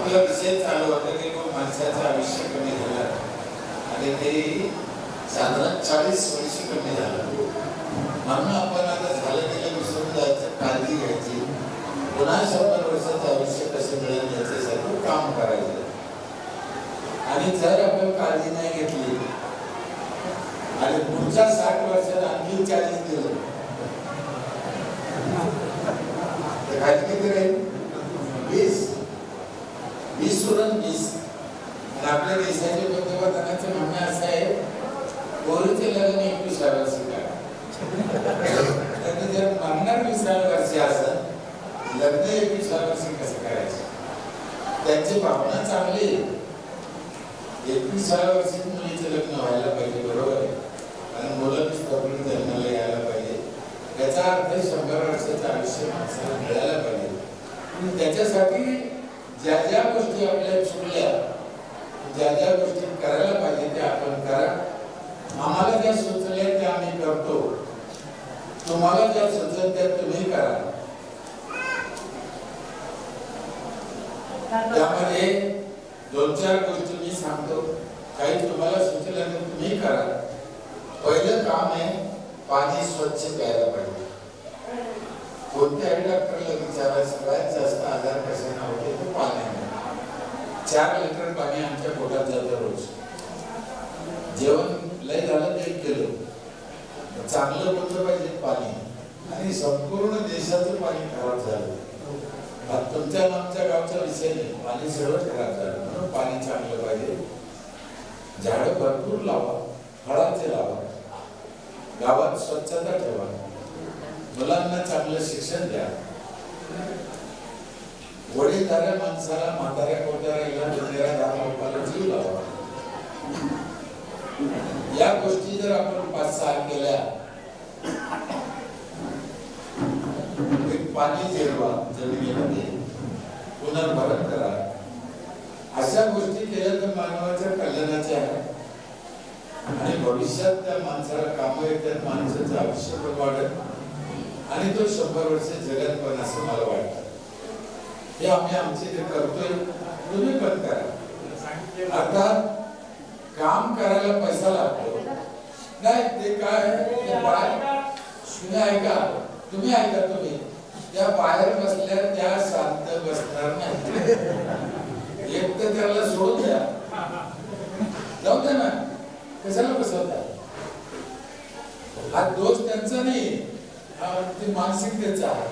आपला विषय चालू होता की माणसाचं आयुष्य कमी झालं आणि ते साधारण 40 वर्ष कमी झालं. म्हणून आपण आता झालं गेलं विसरून जायचं, काळजी घ्यायची, पुन्हा 100 वर्षाचं आयुष्य कसं मिळेल याच्यासाठी काम करायचं. आणि जर आपण काळजी नाही घेतली आणि पुढच्या 60 वर्षात आणखी 40 दिलं तर काय किती राहील? 20 सोडून 20. आणि आपल्या देशाचे पंतप्रधानांचं म्हणणं असं आहे, पोरीचे लग्न 21 वर्षी करा. जर म्हणणार 20 वर्षी असं लग्न 21 वर्षी कसं करायचं? त्यांची भावना चांगली. 21 वर्षी मुलीचं लग्न व्हायला पाहिजे, बरोबर आहे. आणि मुलं तरुण जन्माला यायला पाहिजे. याचा अर्थ 100 वर्षाचं आयुष्य माणसाला मिळायला पाहिजे. आणि त्याच्यासाठी ज्या ज्या गोष्टी आपल्या चुकल्या, ज्या ज्या गोष्टी करायला पाहिजे त्या आपण करा. आम्हाला ज्या सुचल्या त्या आम्ही करतो, तुम्हाला ज्या सुचत त्या तुम्ही करा. त्यामध्ये 2-4 गोष्टी मी सांगतो, काही तुम्हाला सुचल्या तर तुम्ही करा. पहिलं काम आहे, पाणी स्वच्छ प्यायला पाहिजे. कोणत्याही डॉक्टरला विचारा, सगळ्यात जास्त आजार कशाने होते तो पाण्याने. 4 लिटर पाणी आमच्या पोटात जातं रोज. जेवण लय झालं 1 किलो. चांगलं बोललं पाहिजे पाणी. आणि संपूर्ण देशाचं पाणी खराब झालं. तुमच्या आमच्या गावचा विषय नाही, पाणी सगळं खराब झालं. म्हणून पाणी चांगलं पाहिजे. झाडं भरपूर लावा, फळांचे लावा, गावात स्वच्छता ठेवा, मुलांना चांगलं शिक्षण द्या. वडीलधाऱ्या माणसाला, म्हाताऱ्या कोट्याला, बंदेरा लोकांना जीव लावा. या गोष्टी जर आपण 5-6 केल्या, पाणी जिरवा, जमिनीमध्ये पुनर्भरण करा, अशा गोष्टी केल्या तर मानवाच्या कल्याणाच्या आहे. आणि भविष्यात त्या माणसाला कामं येतात, माणसाचं आयुष्य पण वाढत आणि तो 100 वर्ष जगत पण, असं मला वाटतं. हे आम्ही आमचे जे करतोय, तुम्ही पण करा. अर्थात काम करायला पैसा लागतो नाही, ते काय ऐका, तुम्ही ऐका, तुम्ही त्या बाहेर बसल्या त्या शांत बसणार नाही. एक तर त्याला सोडून द्या, जाऊ द्या ना, कशाला बसवता? हा दोष त्यांचा नाही, ते मानसिकतेचा आहे.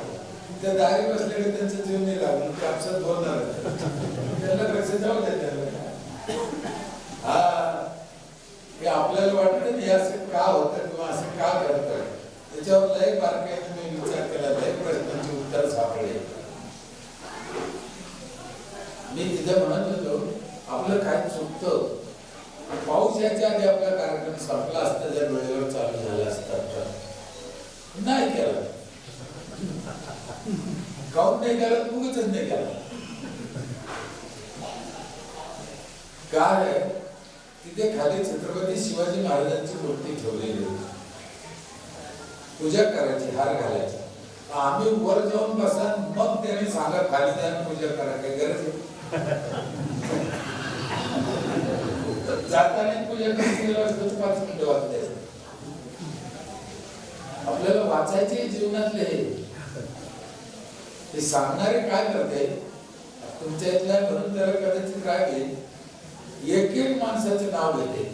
त्या दारी बसले त्यांचं जीव नाही लागून ते आपसात बोलणार, त्याला कसं जाऊ द्या त्याला. हे आपल्याला वाटतं हे असं का होतं किंवा असं का करतं, त्याच्यावर लय बारकाईने मी विचार केला, लय प्रश्नांची उत्तर सापडले. मी तिथे म्हणत होतो, आपलं काय चुकतं. पाऊस याच्या आधी आपला कार्यक्रम संपला असता, जर वेळेवर चालू झाला असता तर. नाही केला. काऊन नाही केला? उगाच नाही केला. काय तिथे खाली छत्रपती शिवाजी महाराजांची मूर्ती ठेवलेली होती. पूजा करायची, हार घालायची. आम्ही वर जाऊन बसा, मग त्याने सांगा खाली जाऊन पूजा करा, काही गरज आहे? जाताना पूजा करायला 5 मिनिटं वाचले. आपल्याला वाचायचे जीवनातले हे सांगणारे काय करते, तुमच्या इथल्या म्हणून त्याला कदाचित काय घेईल, एक माणसाचं नाव घेते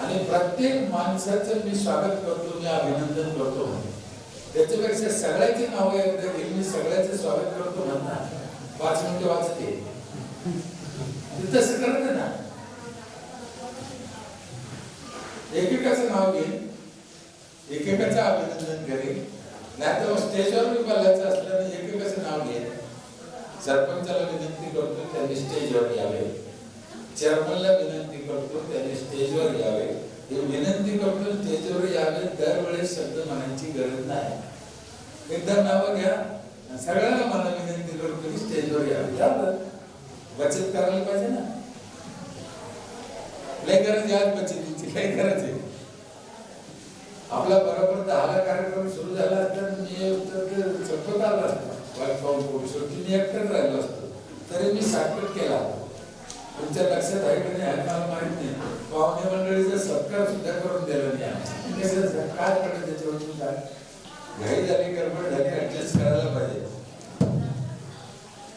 आणि प्रत्येक माणसाचं मी स्वागत करतो, मी अभिनंदन करतो. त्याच्यापेक्षा सगळ्याची नावं एकदा घेईल, मी सगळ्याचं स्वागत करतो म्हणणार 5 मिनिटं वाचते. तसं करत ना, एकेकाचं नाव घेईल, एकेकाचं अभिनंदन करेल. नाही तर स्टेजवर मी बोलायचं असल्याने एकेकाचं नाव घेईल. सरपंचाला विनंती करतो त्यांनी स्टेजवर यावे, चेअरमनला विनंती करतो त्यांनी स्टेजवर यावे, हे विनंती करतो स्टेजवर यावे. दरवेळेस शब्द म्हणायची गरज नाही. एकदा नाव घ्या, सगळ्यांना मला विनंती करतो की स्टेजवर यावे. बचत करायला पाहिजे ना, लय गरज आहे बचतीची, लय गरज आहे. आपला बरोबर 10ला कार्यक्रम सुरू झाला असता, मी संपत आला असतो. शेवटी मी एकटाच राहिलो असतो. तरी मी शॉर्टकट केला. तुमच्या लक्षात आहे की नाही मला माहित नाही. पाहुणे मंडळीचा सत्कार सुद्धा करून दिला नाही. कसं काय पडलं त्याच्यावरून काय घाई झाली, गडबड झाली, ऍडजस्ट करायला पाहिजे.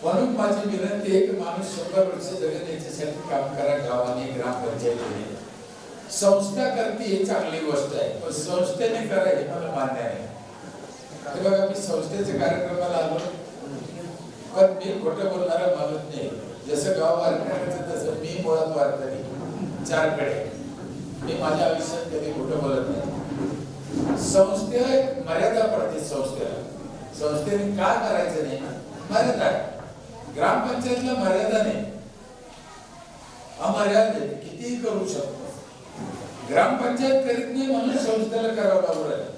म्हणून माझी विनंती आहे की माणूस 100 वर्ष जगेल याच्यासाठी काम करा. गावाने, ग्रामपंचायतीने, संस्था करते ही चांगली गोष्ट आहे, पण संस्थेने करा हे मला मान्य आहे. बघा मी संस्थेच्या कार्यक्रमाला आलो, पण मी खोटं बोलणारा माणूस नाही. जसं गाव वारकऱ्याचं तसं मी मुळात वारकरी 4 कडे. मी माझ्या आयुष्यात कधी खोटं बोलत नाही. संस्थेला एक मर्यादा पडते. संस्थेने काय करायचं नाही मर्यादा आहे. ग्रामपंचायतला मर्यादा नाही, अमर्यादित कितीही करू शकतो. ग्रामपंचायत करीत नाही म्हणून संस्थेला करावं लागू राहिलं.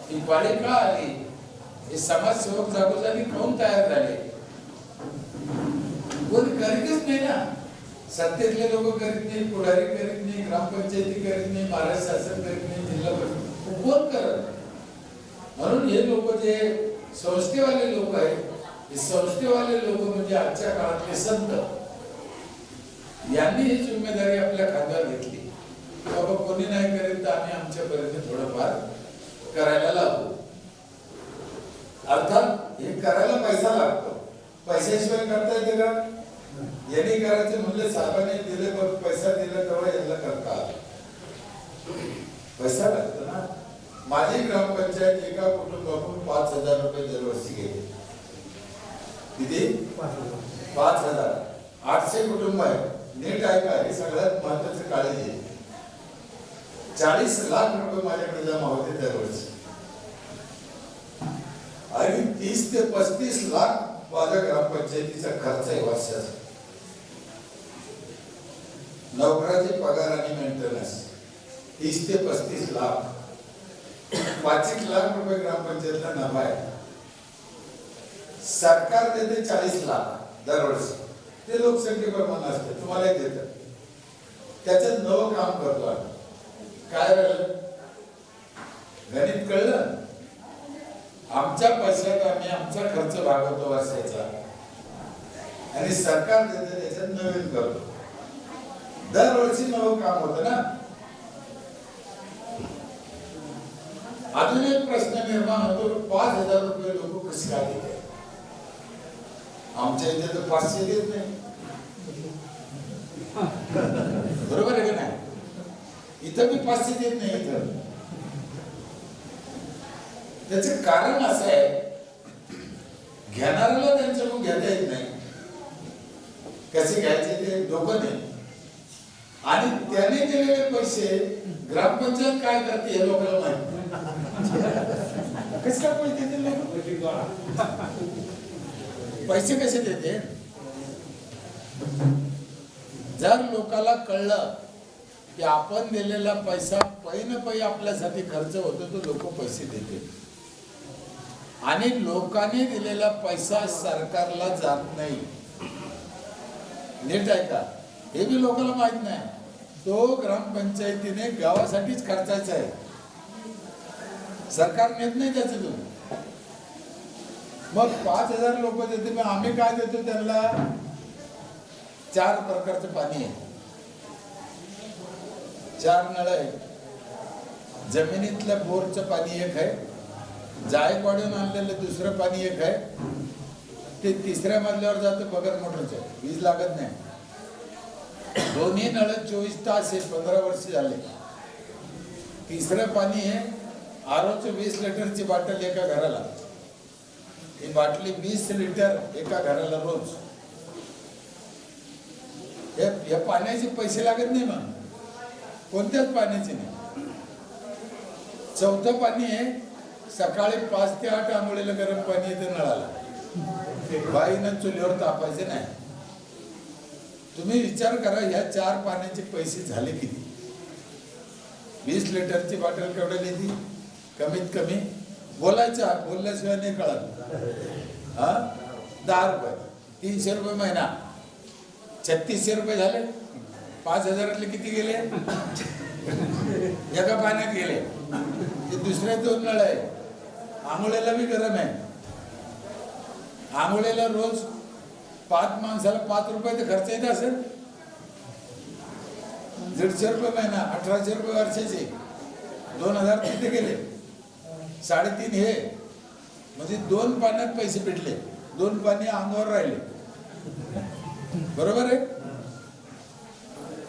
ही पालिका आली, हे समाजसेवक जागोजागी कोण तयार झाले? कोणी करीतच नाही ना. सत्तेतले लोक करीत नाही, पुढारी करीत नाही, ग्रामपंचायती करीत नाही, महाराष्ट्र शासन करीत नाही, जिल्हा परिषद कोण करत? म्हणून हे लोक जे संस्थेवाले लोक आहेत, हे संस्थेवाले लोक म्हणजे आजच्या काळातले संत, यांनी ही जिम्मेदारी आपल्या खांद्यावर घेतली. बाबा कोणी नाही करीत तर आम्ही आमच्यापर्यंत थोडंफार करायला लागू. अर्थात हे करायला पैसा लागतो. पैशाशिवाय करता येते का? यांनी करायचं म्हणजे साहेबांनी दिले, पैसा दिला तेव्हा यांना करता पैसा लागतो ना. माझी ग्रामपंचायत एका कुटुंबाकडून 5,000 रुपये दरवर्षी घेते. किती? 5,000. 800 कुटुंब आहे. नीट आहे का? हे सगळ्यात महत्वाचं काळजी आहे. 40 लाख रुपये माझ्याकडे जमा होते दरवर्षी आणि 30 ते 35 लाख माझ्या ग्रामपंचायतीचा खर्च आहे वर्षाचा. नोकराचे पगार आणि मेंटेनन्स 30 ते 35 लाख. 5 लाख रुपये ग्रामपंचायतला नफा आहे. सरकार देते 40 लाख दरवर्षी. ते लोकसंख्येप्रमाणे असते, तुम्हाला देतात. त्याच्यात नवं काम करतो आम्ही. काय राहिलं? गणित कळलं? आमच्या पैशात आम्ही आमचा खर्च भागवतो वर्षाचा आणि सरकार देते त्याच्यात नवीन करतो. दरवर्षी नवं काम होतं ना. अजून एक प्रश्न निर्माण होतो, 5,000 रुपये लोक कसे काय देते? आमच्या इथे तर 500 देत नाही. बरोबर आहे का नाही? इथं मी 500 देत नाही. इथं त्याचं कारण असं आहे, घेणाऱ्याला त्यांच्याकडून घेता येत नाही. कसे घ्यायचे ते डोकं नाही. आणि त्याने दिलेले पैसे ग्रामपंचायत काय करते हे लोकांना माहिती. कसे काय पैसे देते लोक? पैसे कसे देते? जर लोकांना कळलं की आपण दिलेला पैसा पै न पै आपल्यासाठी खर्च होतो, तो लोक पैसे देते. आणि लोकांनी दिलेला पैसा सरकारला जात नाही. नीट आहे का? हे बी लोकांना माहित नाही. तो ग्रामपंचायतीने गावासाठीच खर्चायचा आहे. सरकार नेत नाही त्याच्यातून. मग 5,000 लोक देते, मग आम्ही काय देतो त्यांना? 4 प्रकारचं पाणी आहे. 4 नळ आहे. जमिनीतल्या बोरचं पाणी एक आहे, जायकवाडून आणलेलं दुसरं पाणी एक आहे, ते 3ऱ्या मजल्यावर जातं बगर मोटरचं, वीज लागत नाही. दोन्ही नळ 24 तास आहे, 15 वर्ष झाले. 3रं पाणी आहे आरोचं 20 लिटरची बाटल एका घराला. ही बाटली 20 लिटर एका घराला रोज. या पाण्याचे पैसे लागत नाही. मग कोणत्याच पाण्याचे नाही. 4थं पाणी आहे, सकाळी 5 ते 8 आंघोळीला गरम पाणी येतं नळाला. बाईनं चुलीवर तापायचे नाही. तुम्ही विचार करा, ह्या 4 पाण्याचे पैसे झाले किती? 20 लिटरची बाटल केवढ्याला येते? कमीत कमी बोलल्याशिवाय नाही कळत. 10 रुपये, 300 रुपये महिना, 3600 रुपये झाले. 5,000 किती गेले? एका पाण्यात गेले. ते दुसरे 2 नळ आहे. आंघोळीला बी गरम आहे. आंघोळीला रोज 5 माणसाला 5 रुपये तर खर्च येत असेल. 150 रुपये महिना, 1800 रुपये वर्षाचे, 2000 तिथे गेले, 3.5 हे म्हणजे 2 पाण्यात पैसे पेटले, 2 पाणी अंगावर राहिले. बरोबर आहे.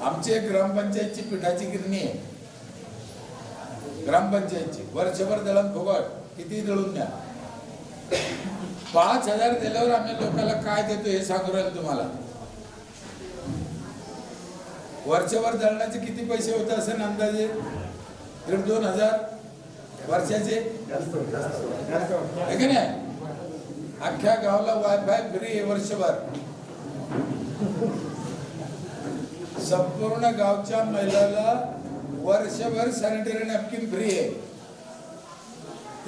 आमची एक ग्रामपंचायतची पिठाची गिरणी आहे, ग्रामपंचायतची. वर्षभर दळण फुकट, किती दळून द्या. 5000 दिल्यावर आम्ही लोकांना काय देतो हे सांगू राहिलो तुम्हाला. वर्षभर दळणाचे किती पैसे होते असेल अंदाजे? 1,500-2,000 वर्षाचे, आहे की नाही? अख्ख्या गावाला वायफाय फ्री आहे वर्षभर. संपूर्ण गावच्या महिलाला वर्षभर सॅनिटरी नॅपकिन फ्री आहे.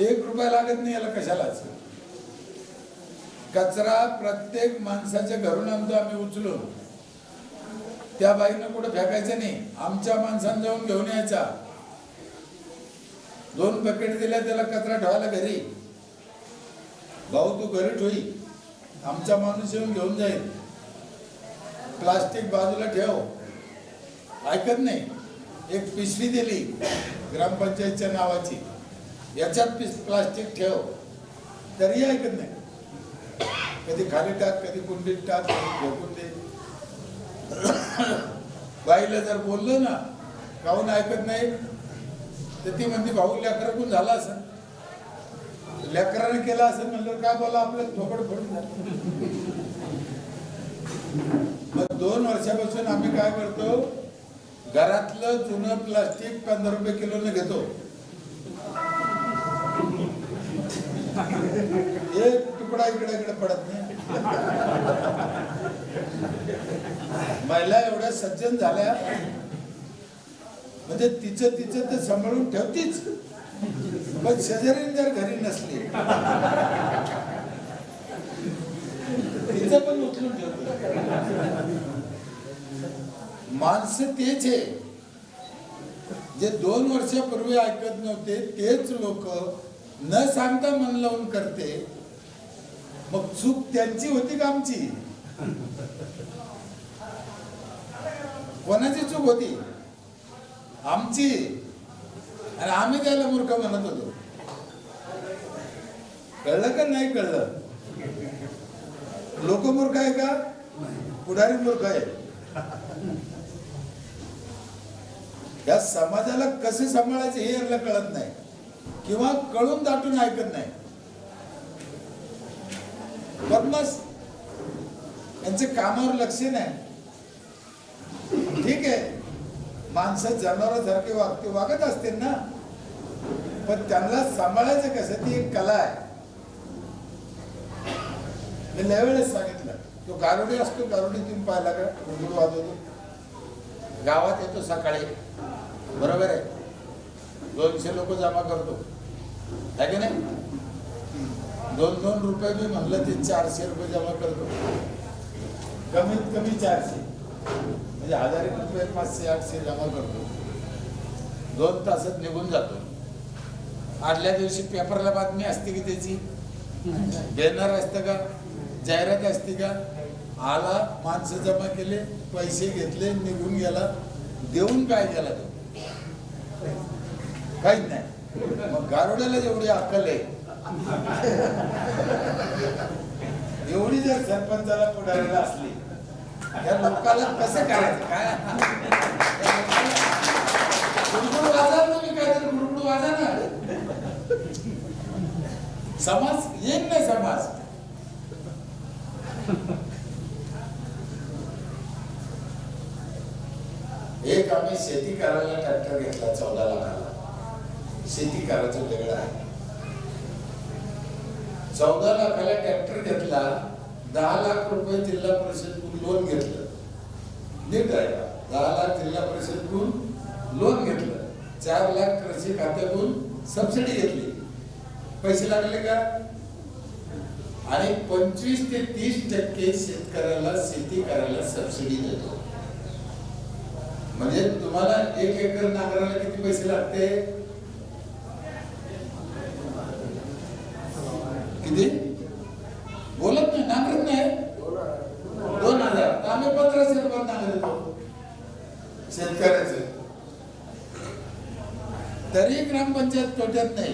1 रुपया लागत नाही याला कशालाच. कचरा प्रत्येक माणसाच्या घरून आणतो आम्ही उचलून. त्या बाईनं कुठं फेकायचं नाही, आमच्या माणसानं जाऊन घेऊन यायचा. 2 बकेट दिल्या त्याला कचरा ठेवायला घरी. भाऊ तू घरी ठेवी, आमचा माणूस येऊन घेऊन जाईल. प्लास्टिक बाजूला ठेव, ऐकत नाही. एक पिशवी दिली ग्रामपंचायतच्या नावाची, याच्यात प्लास्टिक ठेव, तरी ऐकत नाही. कधी खाली टाक, कधी कुंडीत टाक, कधी फेकून दे. बाईला जर बोललो ना काहून ऐकत नाही, तर ती म्हणते भाऊ लेकराकडून झाला असं, लेकराने केला असं म्हणलं काय बोला, आपलं थोपड फोडून झालं. मग 2 वर्षापासून आम्ही काय करतो, घरातलं जुनं प्लास्टिक 15 रुपये किलोने घेतो. एक तुकडा इकडे पडत नाही. महिला एवढ्या सज्जन झाल्या म्हणजे तिचं तर सांभाळून ठेवतीच, पण शेजारी जर घरी नसली तिचं पण उचलून ठेवतो. माणसं तेच आहे जे 2 वर्षापूर्वी ऐकत नव्हते, तेच लोक न सांगता मन लावून करते. मग चूक त्यांची होती का आमची? कोणाची चूक होती? आमची. आणि आम्ही त्याला मूर्ख म्हणत होतो. कळलं का नाही कळलं? लोक मूर्ख आहे का? पुढारी मूर्ख आहे. या समाजाला कसे सांभाळायचे हे याला कळत नाही, किंवा कळून दाटून ऐकत नाही. बदमाश, यांचे कामावर लक्ष नाही. ठीक आहे, माणसं जनावरांसारखे वागत असतील ना, पण त्यांना सांभाळायचं कसं ती एक कला आहे. मी लय वेळेस सांगितलं, तो गारुडी असतो, गारुडी तुम्ही पाहिला का? घुंगरू वाजवतो, गावात येतो सकाळी, बरोबर आहे, 200 लोक जमा करतो, आहे की नाही? 2-2 रुपये मी म्हणलं ते 400 रुपये जमा करतो, कमीत कमी 400, म्हणजे 1000 रुपये 500-800 जमा करतो. 2 तासात निघून जातो. आदल्या दिवशी पेपरला बातमी असते की त्याची, बॅनर असतं का, जाहिरात असते का? आला, माणसं जमा केले, पैसे घेतले, निघून गेला. देऊन काय गेला तो? काहीच नाही. मग गारुड्याला जेवढी अक्कल आहे, एवढी जर सरपंचाला पुढाऱ्याला असली, या लोकांना कसं करायचं? काय गुडगुड वाजा, तुम्ही काहीतरी गुडगुड वाजा ना. समाज येत नाही. समाज एक आम्ही शेती करायला ट्रॅक्टर घेतला 14 लाखाला. शेती करायचं वेगळं आहे. 14 लाखाला ट्रॅक्टर घेतला, 10 लाख रुपये जिल्हा परिषदकडून लोन घेतलं. नीट आहे का? 10 लाख जिल्हा परिषदकडून लोन घेतलं, 4 लाख कृषी खात्यातून सबसिडी घेतली. पैसे लागले का? आणि 25 ते 30% शेतकऱ्याला शेती करायला सबसिडी देतो. म्हणजे तुम्हाला 1 एकर नांगराला किती पैसे लागते? किती? बोलत नाही, नांगरत नाही. तरी ग्रामपंचायत तोट्यात नाही.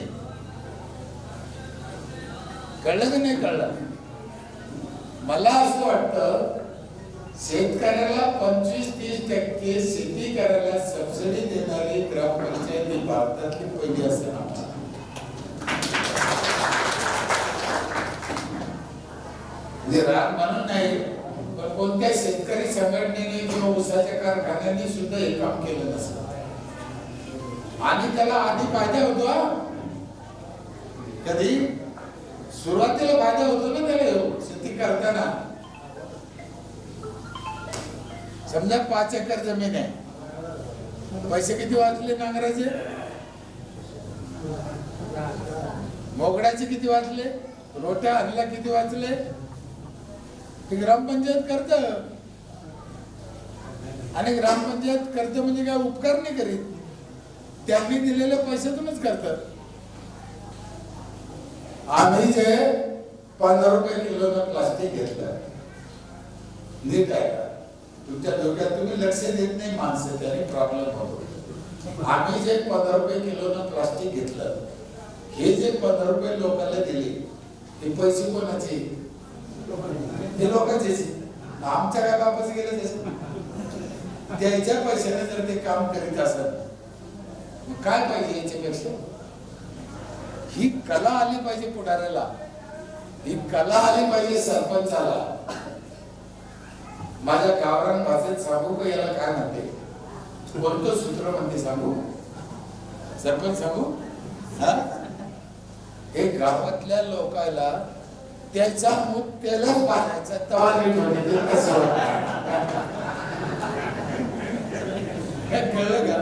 कळलं की नाही कळलं? मला असं वाटतं शेतकऱ्याला 25-30% शेती करायला सबसिडी देणारी ग्रामपंचायत ही भारतातली पहिली असेल. म्हणून नाही, पण कोणत्या शेतकरी संघटनेने किंवा ऊसाच्या कारखान्यांनी सुद्धा हे काम केलं नसतं. आणि त्याला आधी फायदा होतो. कधी सुरुवातीला फायदा होतो ना त्याला शेती करताना. समजा 5 एकर जमीन आहे, पैसे किती वाचले नांगराचे? मोगड्याचे किती वाचले? रोट्या आणल्या किती वाचले? ते ग्रामपंचायत करत. आणि ग्रामपंचायत करत म्हणजे काय उपकार नाही करीत, त्यांनी दिलेल्या पैशातूनच करतात. आम्ही जे 15 रुपये किलोनं प्लास्टिक घेतलं, नीट आहे का? तुमच्या डोक्यात तुम्ही लक्ष देत नाही माणसं, त्याने प्रॉब्लेम होतो. आम्ही जे 15 रुपये किलोनं प्लास्टिक घेतलं, हे जे 15 रुपये लोकांना दिले, हे पैसे कोणाचे? ते लोकांचे. आमच्या काय बापाचे गेले तसे? त्याच्या पैशाने जर ते काम करीत असत काय पाहिजे याच्यापेक्षा? ही कला आली पाहिजे पुढाऱ्याला, ही कला आली पाहिजे सरपंचाला. माझ्या गावरान भाषेत सांगू का याला काय म्हणते? कोणतं सूत्र म्हणते सांगू? सरपंच सांगू? हे गावातल्या लोकांना त्याचा मूत त्याला पाहायचा तवा नीट होते. कसं हे कळलं का?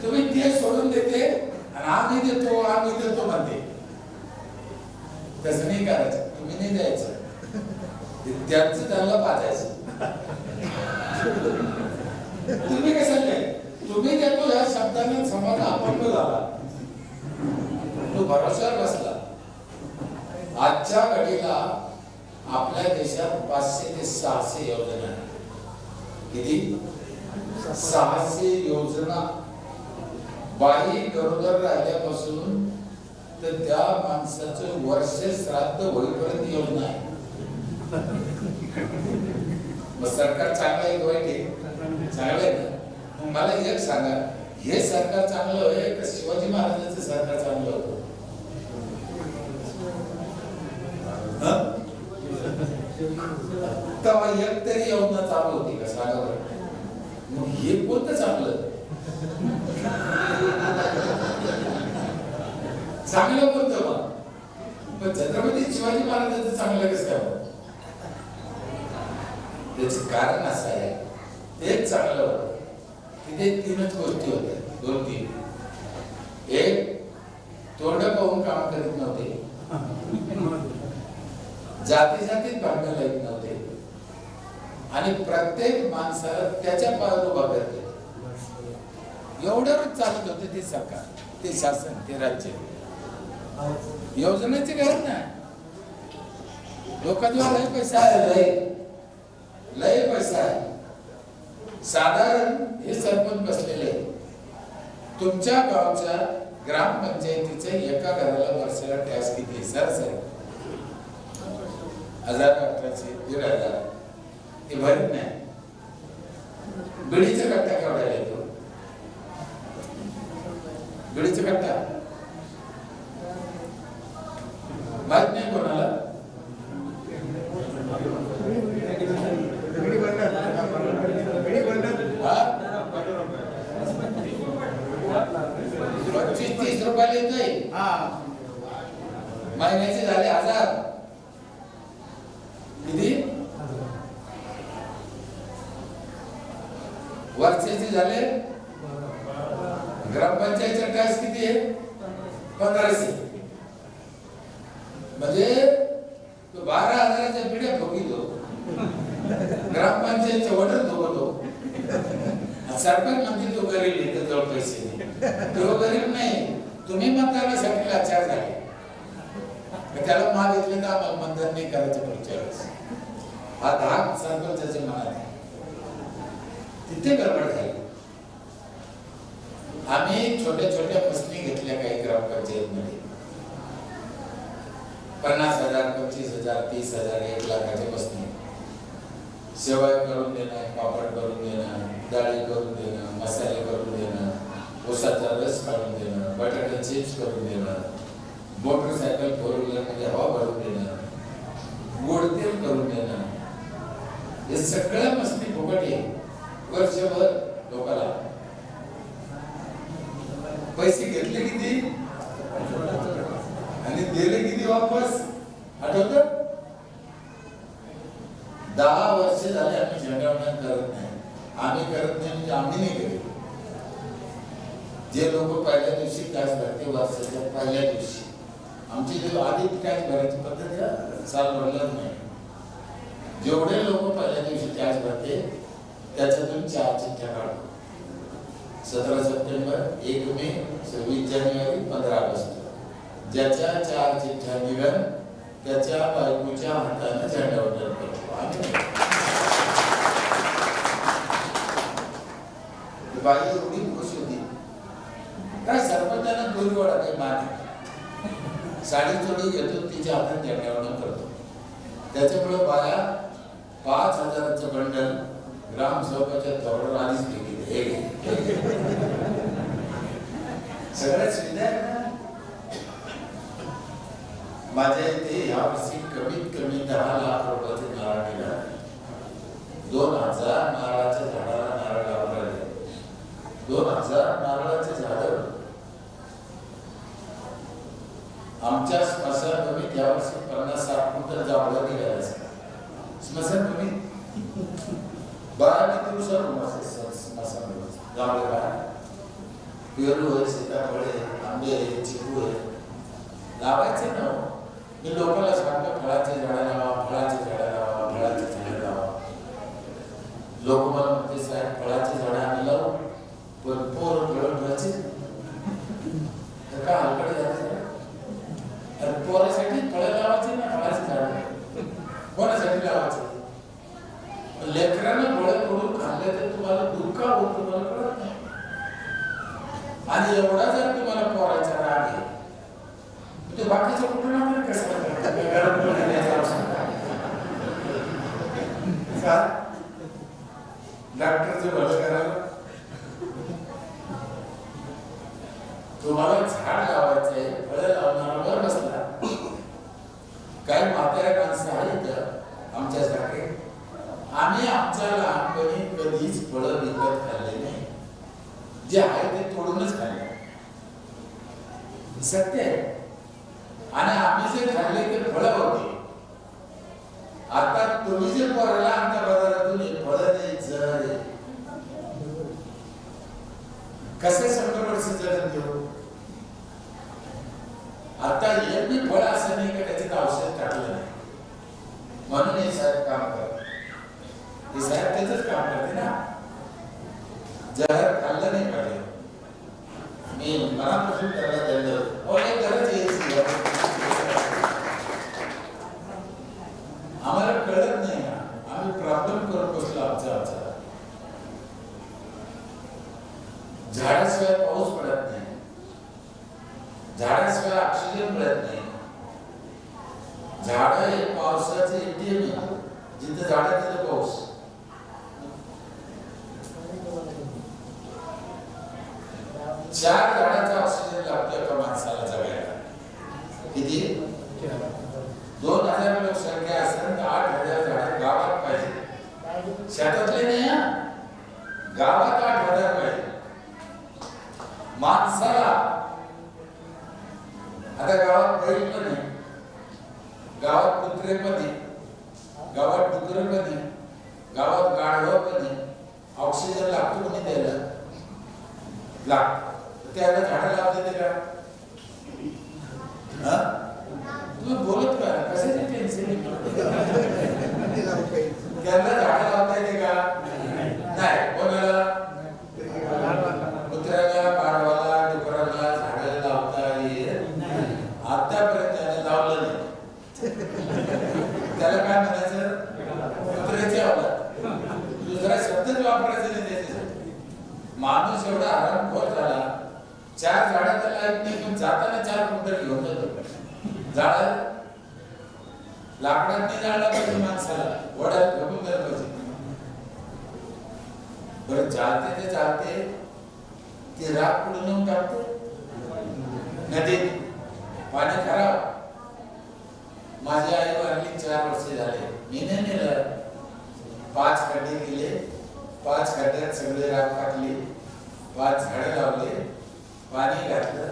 तुम्ही ते सोडून देते आणि आम्ही देतो म्हणते. तसं नाही करायचं, तुम्ही नाही द्यायचं, त्यांचं त्यांना पाहायचं. तुम्ही कसं नाही, तुम्ही देतो या शब्दाने समाज अपंग झाला, तो भरोश्यावर बसला. आजच्या घडीला आपल्या देशात 500 ते 600 योजना आहे. किती? 600 योजना. बाई गरोदर राहिल्यापासून तर त्या माणसाचं वर्ष श्राद्ध होईपर्यंत योजना आहे. मग सरकार चांगलं आहे वाईट आहे? चांगलं आहे ना. मला एक सांगा, हे सरकार चांगलं आहे का शिवाजी महाराजांचं सरकार चांगलं होतं? तेव्हा एक तरी योजना चालू होती का सांगा बरं? मग हे कोणतं चांगलं? चांगलं कोणतं? मग पण छत्रपती शिवाजी महाराजांचं चांगलं कसं काय? त्याचं कारण असं आहे, तेच चांगलं होतं. तिथे 3च गोष्टी होत्या, 2-3. एक, तोंड पाहून काम करीत नव्हते, जातीत भांडण लावत नव्हते, आणि प्रत्येक माणसाला त्याच्या पायावर उभा करते. एवढ्यावरच चालत होते ते सरकार, ते शासन, ते राज्य. योजनेची गरज नाही. लोकांजवळ लय पैसा आहे, लय पैसा आहे. साधारण हे सरपंच बसलेले तुमच्या गावच्या ग्रामपंचायतीचे एका घराला वर्षाला टॅक्स किती? सरासरी 1000-1800, 1500 ते भरत नाही. बिडीचा कट्टा केवढा येतो? बिडीचा कट्टा माहित नाही कोणाला? ₹25-30 येतोय. महिन्याचे झाले 1000. किती? वर्षाचे झाले? ग्रामपंचायतचा टॅक्स किती आहे? 1500. म्हणजे तो 12,000च्या पिढ्या ठोकितो, ग्रामपंचायतच्या वडर ठोकतो. सरपंच म्हणते तो गरीब आहे, तर जवळ पैसे नाही. तो गरीब नाही, तुम्ही मतदानासाठी लाचार झाले. त्याला मागितले तर आम्हाला मतदान नाही करायचं पुढच्या वेळेस. हा धाक सरपंचाच्या मनात आहे. तिथे गडबड झाली. आम्ही छोट्या छोट्या मसली घेतल्या. काही ग्रामपंचायतमध्ये 50,000, 25,000, 30,000, 1 लाखाच्या बसणे, शेवया करून देणं, पापड करून देणं, डाळी करून देणं, मसाले करून देणं, ऊसाचा रस काढून देणं, बटाटा चिप्स करून देणं, मोटरसायकल 4 व्हीलरमध्ये हवा भरून देणं, गोड तेल करून देणं, हे सगळ्या मस्ती फुकट आहे. वर्षभर लोकांना पैसे घेतले किती आणि दिले किती वापस आठवत? 10 वर्ष झाले आम्ही झेंडावंदन करत नाही. आम्ही करत नाही म्हणजे आम्ही नाही करत. जे लोक पहिल्या दिवशी टॅक्स भरते वर्षाच्या पहिल्या दिवशी, आमची जे आधी टॅक्स भरायची पद्धत साल भरलं नाही. जेवढे लोक पहिल्या दिवशी टॅक्स भरते त्याच्यातून 4 चिठ्ठ्या काढतो. 17 सप्टेंबर, 1 मे, 26 जानेवारी, 15 ऑगस्ट. ज्याच्या 4 चिठ्ठ्या निघन त्याच्या बायकोच्या हाताने झेंडावंदन करतो. बाई एवढी खुश होती. काय सरपंचांना दोन वेळा काही मान, साडी चोळी घेतो, तिच्या हातात झेंडावंदन करतो. त्याच्यामुळे बाया 5,000चं बंडल ग्रामसेवकाच्या तोरणावर आधीच लिहिली. सगळ्या सुविधा आहेत ना. माझ्या इथे यावर्षी कमीत कमी 10 लाख रुपयाचे नारळ निघाले. 2,000 नारळाच्या झाडाला नारळ लावले. 2,000 नारळाचे झाड. आमच्या स्मशानभूमीत यावर्षी 50-60 क्विंटल जांभळं निघाले. स्मशानभूमीत बारा किती दिवसावर स्मशानभूमीत जांभळे बारा, पेरू आहे, सीताफळ आहे, आंबे आहे, चिकू आहे, लावायचे ना. मी लोकांना सांगतो फळाचे झाडं लावा, फळाचे झाडं लावा, फळाचे झाडं लावा. लोक मला म्हणते साहेब फळाचे झाडं आम्ही लावू पण पोर फळं फळाचे तर का हलकडे जाते? पोरासाठी फळं लावायचे ना, फळाचे झाड कोणासाठी लावायचे? लेकरांना फळं पडून खाल्ले तर तुम्हाला दुःख होत तुम्हाला कळत नाही. आणि एवढा जर तुम्हाला पोराचा राग आहे ते बाकीचं कुठं ना कसं डॉक्टरचं भलं करायला तुम्हाला झाड लावायचं आहे, फळं लावणारा बसला. काही म्हाताऱ्या माणसं आहेत आमच्यासारखे, आम्ही आमच्या लहानपणी कधीच फळं विकत खाल्ले नाही. जे आहे ते तोडूनच खाल्ले, सत्य आहे. आणि आम्ही जे खाल्ले ते फळं होते. आता तुम्ही जे पोराला आमच्या बाजारातून फळं द्यायचं कसे 100 वर्ष जगत देऊ? आता एक बी फळ असं नाही की त्याच्यात औषध टाकलं नाही. म्हणून हे साहेब काम करतात. हे साहेब त्याच काम करते ना. जहर खाल्लं नाही पाहिजे. मी मनापासून त्याला द्यायला गरज यायची आम्हाला कळत नाही. आम्ही प्रॉब्लेम करून बसलो आमचा. झाडाशिवाय पाऊस पडत नाही, झाडाशिवाय ऑक्सिजन मिळत नाही. झाड हे पावसाचे एटीएम आहे. जिथे झाड तिथे पाऊस. चार झाडाचा ऑक्सिजन लागतो एका माणसाला जगायला. किती? 2,000 लोकसंख्या असेल तर 8,000 झाड गावात पाहिजे. शेतातले नाही, गावात 8,000 पाहिजे माणसाला. आता गावात बैल पण आहे, गावात कुत्रे पण आहे, गावात डुकर पण आहे, गावात गाढव पण आहे. ऑक्सिजन लागतो कोणी द्यायला? लागतो. त्याला झाडं लावते ते का? तुम्ही बोलत का? कशाचे टेन्शन? त्यांना झाडं लावता येते का? नाही. कोणाला? कुत्र्याला, गाढवाला, डुकराला झाडं लावता येत आतापर्यंत त्याने लावलं नाही. त्याला काय म्हणायचं? कुत्र्याचे अवलाद. दुसरा शब्दच वापरायचा नाही त्याच्यासाठी. माणूस एवढा हरामखोर झाला 4 झाडं तर लाईत नाही, पण जाताना 4 कुंटल घेऊन जातो. झाड लाकडात नाही जाळला पाहिजे माणसाला, वड्यात फेकून द्यायला पाहिजे. बरं जाते ते जाते, ती राख पुढे नेऊन टाकते नदीत, पाणी खराब. माझ्या आई वारली 4 वर्ष झाले, मी नाही नेलं. 5 खड्डे केले, 5 खड्ड्यात सगळे राख टाकली, 5 झाडं लावले, पाणी घातलं,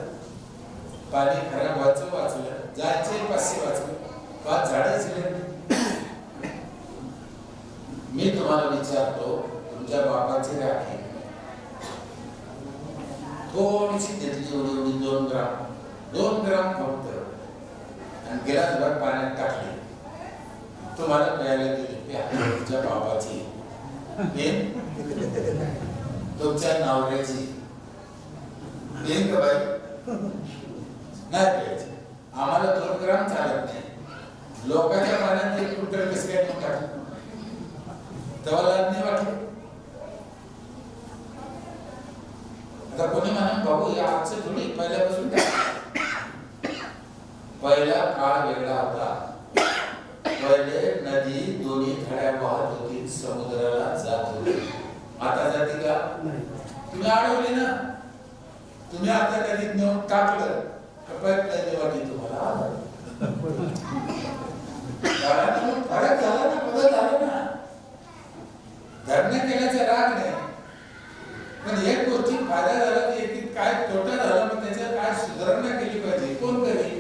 पाणी खराब व्हायचं वाचलं, जायचे 500 वाचलं, 5 झाडं दिले. मी तुम्हाला विचारतो, तुमच्या बापाची राखी थोडीशी घेतली, एवढी 2 ग्राम, 2 ग्राम फक्त, आणि गिलासभर पाण्यात टाकली, तुम्हाला प्यायला दिली. तुमच्या बाबाची, तुमच्या नवऱ्याची देईन का बाई? नाही प्यायची. आम्हाला 2 ग्राम चालत नाही. लोकांच्या पाण्यात 1 कुंटल कसं काय नेऊन टाकलं? तेव्हा लाज नाही वाटलं. आता कोणी म्हणा भाऊ या आजचं थोडी पहिल्यापासून पहिला काळ वेगळा होता. पहिले नदी दोन्ही थड्या वाहत होती, समुद्राला जात होती. आता जाते का? तुम्ही अडवली ना, तुम्ही आता नदीत नेऊन टाकलं पाईपलाईन वाटी तुम्हाला फरक झाला ना, बदल झाला ना. धरणं केल्याचा राग नाही, पण एक गोष्टी फायदा झाला की एक काय तोटा झाला, मग त्याच्यात काय सुधारणा केली पाहिजे, कोण करेल?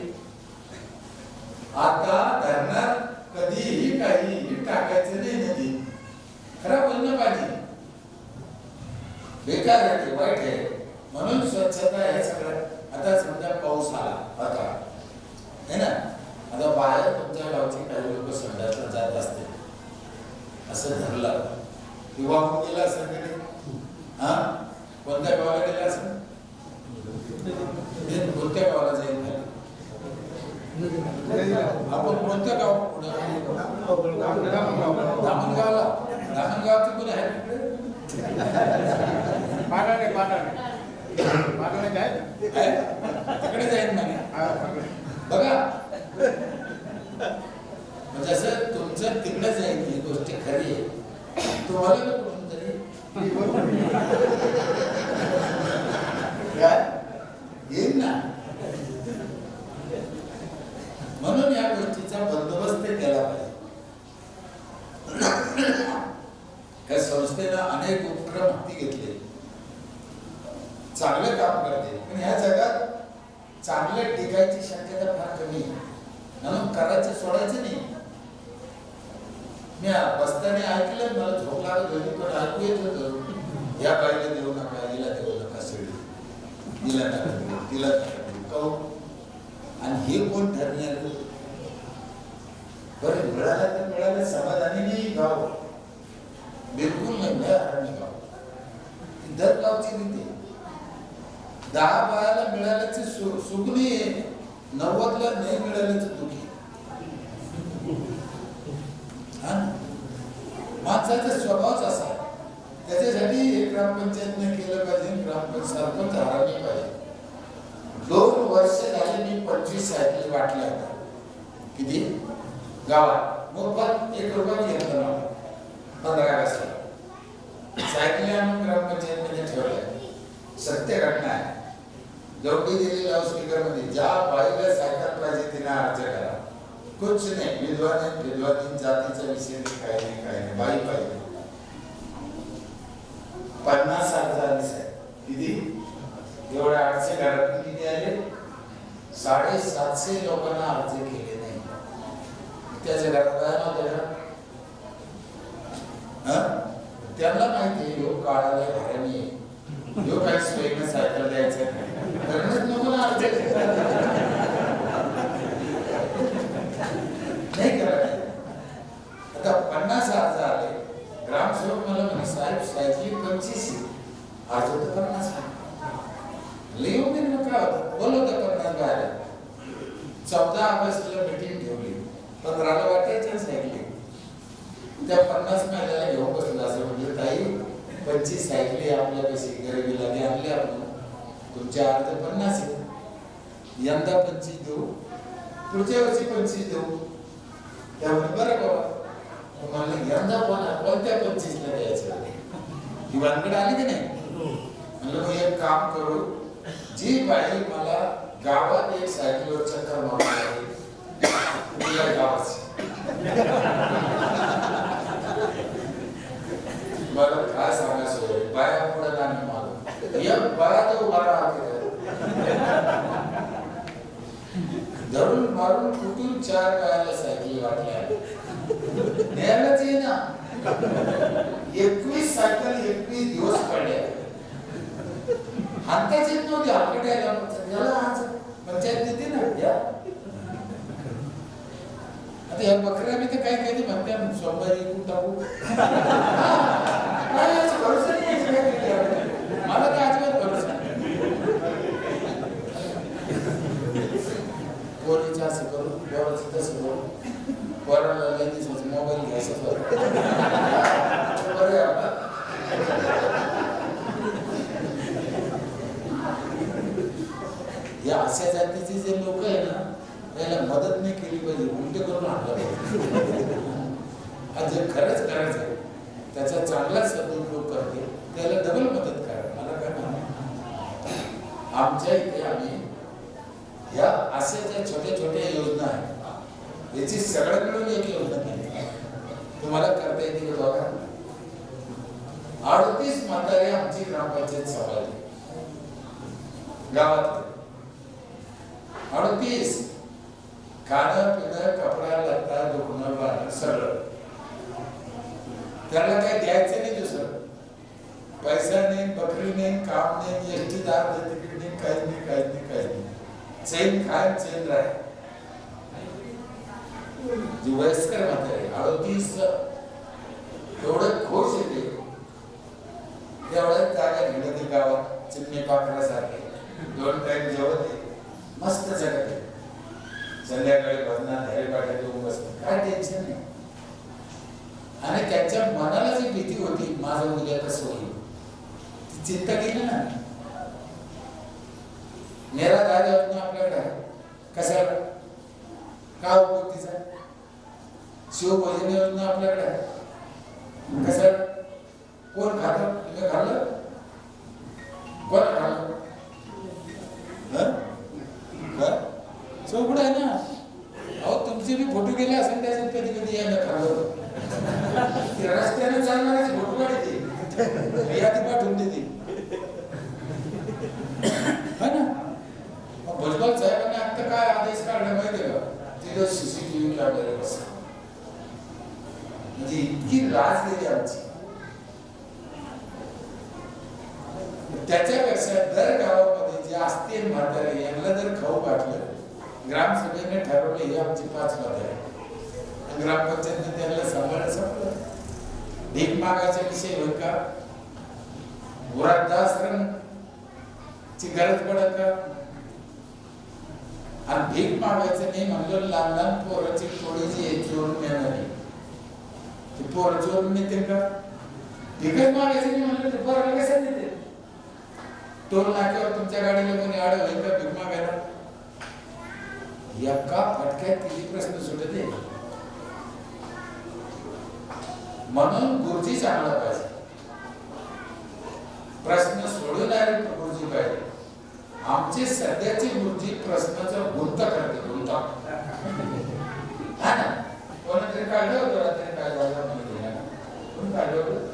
आता धरणात कधीही काहीही टाकायचं नाही नदी, खराब होईल ना पाणी, बेकार आहे, वाईट आहे. म्हणून स्वच्छता हे सगळं. आता समजा पाऊस आला आता है ना, आता बाहेर तुमच्या गावचे काही लोक संडासला जात असते, असं धरलं किंवा गेला असं कधी, हा कोणत्या गावाला गेला असं, कोणत्या गावाला जाईल? आपण कोणतं गाव? धामणगावला. धामणगावचं कोणी आहे तिकडे जाईल म्हणे. बघा जसं तुमचं तिकडे जाईल ही गोष्ट खरी आहे, तुम्हाला कुठून तरी येईल ना. म्हणून या गोष्टीचा बंदोबस्त केला पाहिजे. या संस्थेनं अनेक उपक्रम हाती घेतले, चांगले काम करते, पण ह्या जगात चांगले टिकायची शक्यता फार कमी आहे. म्हणून करायचं सोडायचं नाही. मी बसताना ऐकलं, मला झोप लागत होती, पण ऐकू येत होतं, या बाईला देऊ नका, हिला देऊ नका, सगळी तिला नका, तिला नका. आणि हे कोण ठरणार? बरं मिळालं तर मिळालं, समाधानी नाही गाव, बिलकुल नाही मिळालं गाव. दर गावची रीती 10 बायाला मिळाल्याचे सुख नाही, 90ला नाही मिळाल्याचं दुखी. माणसाचा स्वभावच असा. त्याच्यासाठी ग्रामपंचायतने केलं पाहिजे, ग्रामपंचायत सरपंच हरवली पाहिजे. 2 वर्ष झाले मी 25 सायकली वाटल्या होत्या. किती? गावात मोफत 1 रुपया घेतला ना, 15 वर्षाला सायकली आणून ग्रामपंचायतमध्ये ठेवल्या. सत्य घटना आहे. जोडी दिली लाऊडस्पीकर मध्ये, ज्या बाईला सायकल पाहिजे तिने अर्ज करा. कुछ नाही, विद्वान जातीचा विषय नाही, काही नाही, बाई पाहिजे. 50,000 किती? एवढ्या 800 घरातून किती आले? 750 लोकांना अर्ज केले नाही. त्याच्या घरात काय नव्हतं, त्यांना माहिती योग काळाला घराने योग काही सोयीनं सायकल द्यायचं नको ना, अर्ज नाही करायचं. आता 50,000 आले. ग्रामसेवक मला म्हणे, साहेब सायकली 25 अर्ज होतं 50. लिहून दे ना, काय होतं, बोलवतं 50 बाहेर. 14 ऑगस्टला मीटिंग ठेवली, 15ला वाटायच्या सायकली. त्या 50 महिन्याला घेऊन बसला. असं म्हणजे ताई 25 सायकली आपल्या पैसे गरिबीला आणले आपण, तुमच्या अर्ध 50 आहे. यंदा 25 देऊ, पुढच्या वर्षी 25 देऊ. त्यामुळे बरं बाबा म्हणलं यंदा कोणत्या 25ला द्यायचं ही वानगड आली की नाही. म्हणलं मग एक काम करू, जी बाई मला गावात एक सायकलवर चक्कर मारली तिला गावाची मला काय सांगायचं बाया पुढे गाणं मारू एक बाया तर उभा राहते धरून मारून कुठून 4 बायाला सायकल वाटल्या न्यायलाच ये ना. 21 सायकल 21 दिवस पडल्या. हाताच येत नव्हती आपल्याकडे याला आज पंचायत देते ना या. आता या बकऱ्या मी तर काय काही म्हणते सोमवारी इकून टाकू भरोसा नाही. मला तर अजिबात भरोसा नाही. पोरीचं असं करू, पोराचं तसं करू, पोराला लई दिवसाचं मोबाईल घ्यायचं बरं आहे. या अशा जातीचे जे लोक आहे ना त्याला मदत नाही केली पाहिजे, उलटे करून आणलं पाहिजे. आज जे खरंच करायचं आहे त्याचा चांगला सदुपयोग करते त्याला डबल मदत करा. मला काय म्हणणं आमच्या इथे आम्ही या अशा ज्या छोट्या छोट्या योजना आहेत याची सगळ्यात मिळून एक योजना केली. तुम्हाला करता येते का बघा. 38 म्हातारे आमची ग्रामपंचायत सांभाळते गावात. 38 खाणं पिणं कपडा लत्ता दुखणं बाणं सगळं. त्याला काही द्यायचं नाही दुसरं. पैसा नाही, बकरी नाही, काम नाही, एसटी दार तिकीट नाही, काहीच नाही, काहीच नाही, काहीच नाही. चैन खाय चैन राह. जी वयस्कर म्हातारे 38 एवढं खुश येते तेवढ्याच जागा घेणं ते गावात चिमणी पाखरासारखे 2 टाइम जेवत मस्त जगत. संध्याकाळी भजनात हरिपाठात येऊन बसत काय टेन्शन नाही. आणि त्यांच्या मनाला जी भीती होती माझं उद्या कसं होईल ती चिंता केली ना. मेरा दादा योजना आपल्याकडे आहे. कशाला का उपयोग तिचा. शिवभोजन योजना आपल्याकडे आहे. कशाला कोण खातं तुम्ही खाल्लं कोण खाल्लं चौकड आहे ना. अहो तुमचे बी फोटो गेले असेल त्याच्यात कधी कधी यायला खाल्लं रस्त्याने चालणाऱ्याची फोटो काढते यादी पाठवून देते है ना. भुजबळ साहेबांनी आता काय आदेश काढला माहितीये का तिथं CCTV कॅमेरे बसले. म्हणजे इतकी लाज गेली आमची. त्याच्यापेक्षा दर गावामध्ये जे असतील म्हातारे यांना जर खाऊ वाटलं ग्रामसभेने ठरवले ही आमची 5 म्हातारे ग्रामपंचायतीने त्यांना सांभाळलं संपलं. भीक मागायचा विषय होईल का. वृद्धाश्रमची गरज पडत का. आणि भीक मागायचं नाही म्हणलं लहान लहान पोराची थोडी जी चोरून येणार नाही ती पोरं चोरून नेते का. भीकच मागायचं नाही म्हणलं ते पोराला कसं देते. टोल नाक्यावर तुमच्या गाडीला कोणी आड होईल का भीक मागायला. एका फटक्यात किती प्रश्न सुटते. म्हणून गुरुजी चांगला पाहिजे. प्रश्न सोडवणारे गुरुजी पाहिजे. आमचे सध्याचे गुरुजी प्रश्नाचा गुंता करते गुंता. हा ना कोणतरी काढलं होतं रात्री काय झालं माहिती ना. कोण काढलं होतं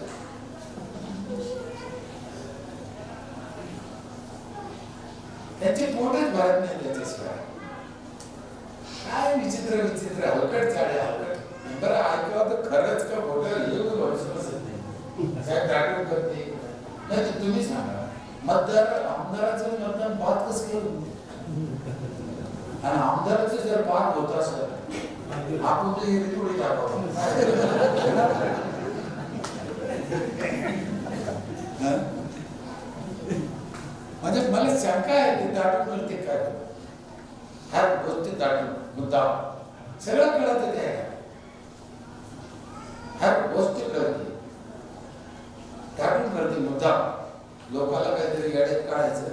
त्यांचे पोटच भरत नाही त्याच्याशिवाय. काय विचित्र विचित्र हलकट चाळे हलकट. बरं ऐकावं तर खरंच का खोटं हे भरोसा बसत नाही. काय दाखव करते नाही तर तुम्ही सांगा. आमदाराचं मतदान बाद कसं केलं. आणि आमदाराचं जर बाद होत असेल आपण तर हे थोडी टाकावं. म्हणजे मला शंका आहे ते दाटून करते काय ह्या गोष्टी दाटून मुद्दा सगळं कळत ते ह्या गोष्टी कळते दाटून करते मुद्दा. लोकांना काहीतरी येड्यात काढायचं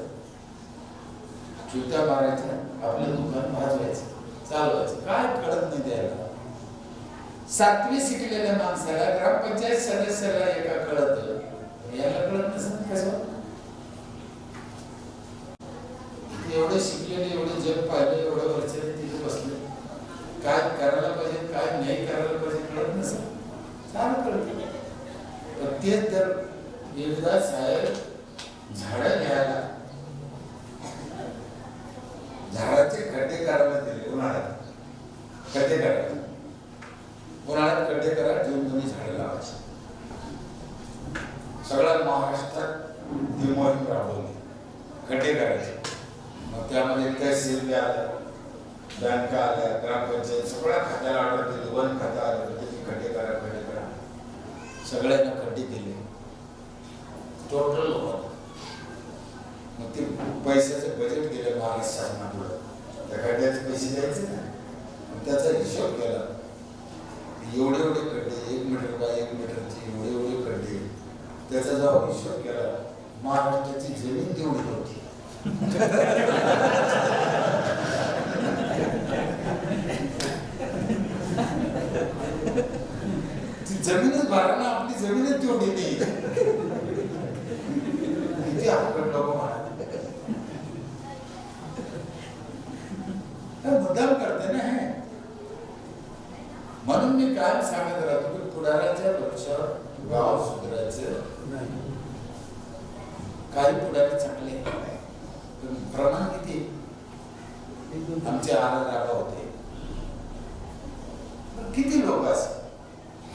चुट्या मारायच्या, आपलं दुकान भाजवायचं, चालवायचं, काय कळत नाही त्याला. 7वी शिकलेल्या माणसाला ग्रामपंचायत सदस्याला एका कळत, याला कळत नसेल कसं. एवढे शिकलेले, एवढे जग पाहिले, एवढं वर्षाने तिथे बसले, काय करायला पाहिजे काय नाही करायला पाहिजे कळत नसेल, चालू कळत. पण तेच जर एकदा साहेब झाडं घ्यायला झाडाचे खड्डे करायला दिले, उन्हाळ्यात खड्डे करायला, उन्हाळ्यात खड्डे करा, घेऊन तुम्ही झाडं लावायची. सगळ्या महाराष्ट्रात ती मोहीम राबवली, खड्डे करायचे. मग त्यामध्ये तहसील आल्या, बँका आल्या, ग्रामपंचायत सगळ्या खात्याला ऑर्डर दिली, वन खातं आलं, त्याची खड्डे करा, खड्डे करा, सगळ्यांना खड्डे दिले टोटल. मग ते पैशाचं बजेट गेलं महाराष्ट्र शासनाकडं, त्या खड्ड्याचे पैसे द्यायचे ना, त्याचा हिशोब केला, एवढे एवढे खड्डे, 1 मीटर बाय 1 मीटरचे एवढे एवढे खड्डे, त्याचा जेव्हा हिशोब केला, महाराष्ट्राची जमीन तेवढी होती. जमीनच भरणं, आपली जमीनच तेवढी नाही. किती आपण लोक मुद्दाम करते ना हे. म्हणून मी काय सांगत राहतो की पुढाऱ्याच्या भरोश्यावर गाव सुधारायचं. काही पुढारी चांगले प्रमाण किती, आमचे आराधा होते, किती लोक असतात.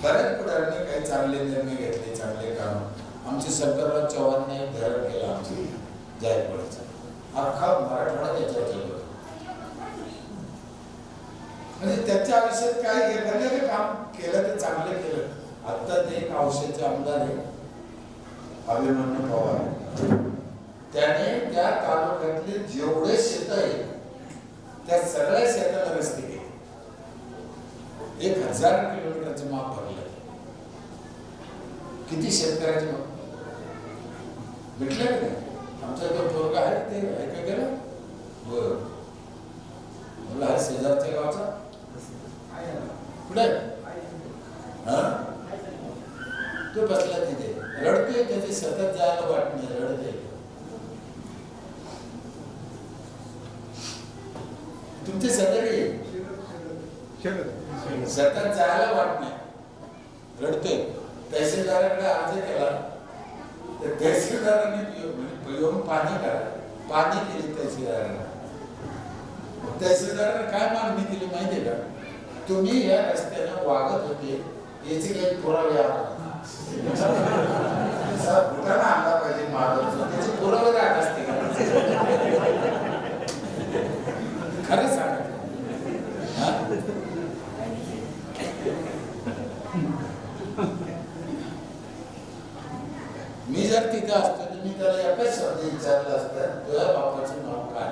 बऱ्याच पुढाऱ्यांनी काही चांगले निर्णय घेतले, चांगले काम. आमचे शंकरराव चव्हाणने धरण केला आमची जायकवाडीचा, अख्खा मराठवाडा त्याच्यावर चालू. म्हणजे त्याच्या आयुष्यात काय एखाद्याने काम केलं ते चांगलं केलं. आता ते एक औषधचे आमदार आहे अभिमन्यू पवार, त्याने त्या तालुक्यातले जेवढे शेत आहे त्या सगळ्या शेताला रस्ते केले, 1000 किलोमीटरचं माप भरलं. किती शेतकऱ्याचे माप भेटले का? आमचा जो पोरगा आहे ते ऐका गेला बरं, मला शेजारच्या गावचा कुठे हा तो बसला तिथे रडतोय, त्याचे सतत जायला वाट नाही, रडतोय. तुमचे सदरी सतत जायला वाट नाही, रडतोय. तहसीलदाराकडे अर्ज केला तर तहसीलदारांनी येऊन पाणी करा, पाणी केली तहसीलदारांना. तहसीलदारांनी काय मागणी केली माहितीये का? तुम्ही या रस्त्याने वागत होते याचे काही पुरावे कुठं आणला पाहिजे मागवतो, त्याचे पुरावे राहत असते का? खरं सांगा. मी जर तिथे असतो तर मी त्याला एकच शब्द विचारला असतं, तुझ्या बापाचं नाव काय?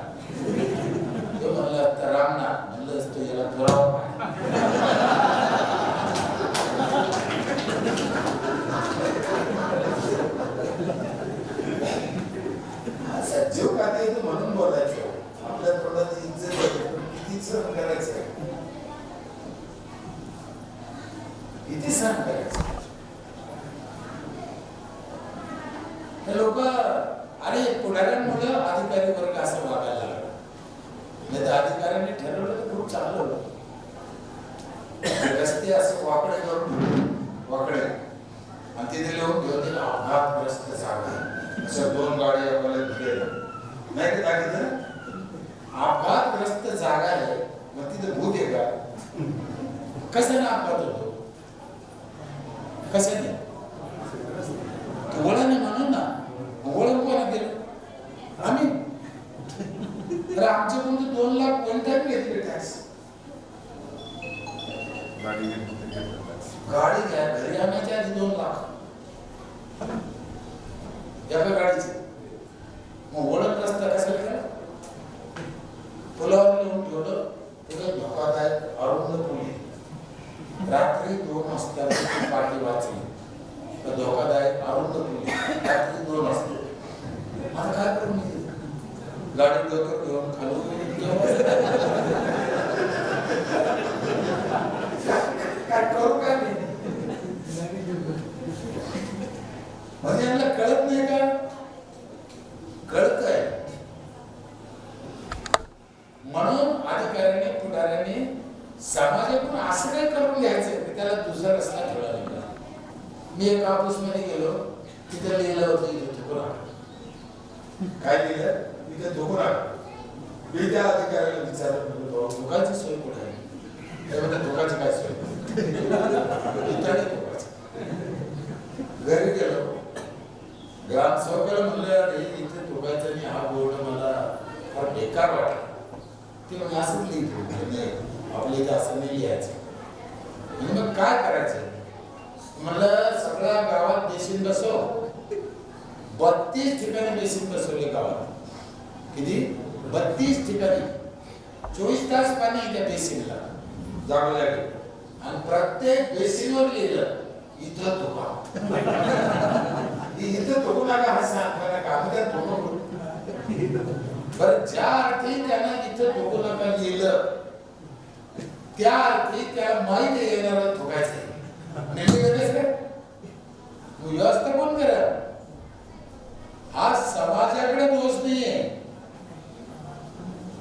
तो म्हणला असता रामनाथ. म्हणलं असतो याला पुरावा काय? जीव खाता येतो म्हणून बोलायचं, आपल्या तोंडाची इज्जत किती सहन करायचं, किती सहन करायचं. हे लोक अरे पुढाऱ्यांमुळे अधिकारी वर्ग असं वागायला लागला. नाही तर अधिकाऱ्यांनी ठरवलं तर खूप चांगलं होतं. रस्ते असं वाकडे करून वाकडे आणि तिथे लिहून घेऊन अपघातग्रस्त जागा, असं 2 गाड्या नाही का, अपघातग्रस्त जागा आहे, मग तिथे भूत आहे का? कशाने अपघात होतो, कशाने? ओळखणे म्हणून ना, ओळख कोणा केलं आम्ही. तर आमच्या कोणते 2 लाख वन टाइम घेतले टॅक्स. गाडी घ्या घरी आणायच्या आधी 2 लाख एका गाडीचे. मग ओळख रस्ता कशाला केला? पुलावर लिहून ठेवलं, तिथे धोकादायक अरुंद पुली, रात्री 2 वाजता पाठी वाचली, धोकादायक अरुंद पुली, रात्री 2 वाजता. आता काय करून गाडी डोक्यावर घेऊन खालून काय करू काय मी म्हणजे यांना कळत नाही का? कळतंय. म्हणून अधिकाऱ्यांनी पुढाऱ्यांनी समाजातून असं काय करून घ्यायचं की त्याला दुसरा रस्ता ठेवायला. मी एक ऑफिस मध्ये गेलो, तिथे लिहिलं होतं इथे धुकरा. काय लिहिलं? इथे धुकरा. मी त्या अधिकाऱ्याला विचारलं, धुकाची सोय कुठे आहे? त्यामध्ये धुकाची काय सोय? घरी गेलो, ग्रामसेवकाला म्हणलं अरे इथे धुकायचं आणि हा बोर्ड मला फार बेकार वाटला. ते म्हणजे असंच लिहितो, आपल्या इथे असं नाही लिहायचं. म्हणजे मग काय करायचं? म्हणलं सगळ्या गावात बेसिन बसव. 32 ठिकाणी बेसिन बसवले गावात. किती? 32 ठिकाणी. 24 तास पाणी त्या बेसिनला जागोजागी. आणि प्रत्येक बेसिनवर लिहिलं इथं धुका. इथं धुकू नका हा सांगताना का त्यात धुकू. बरं ज्या अर्थी त्यानं इथं धुकू नका लिहिलं त्या अर्थी त्याला माहिती येणार धुकायचं. व्यवस्था कोण करा? हा समाजाकडे दोष नाहीये,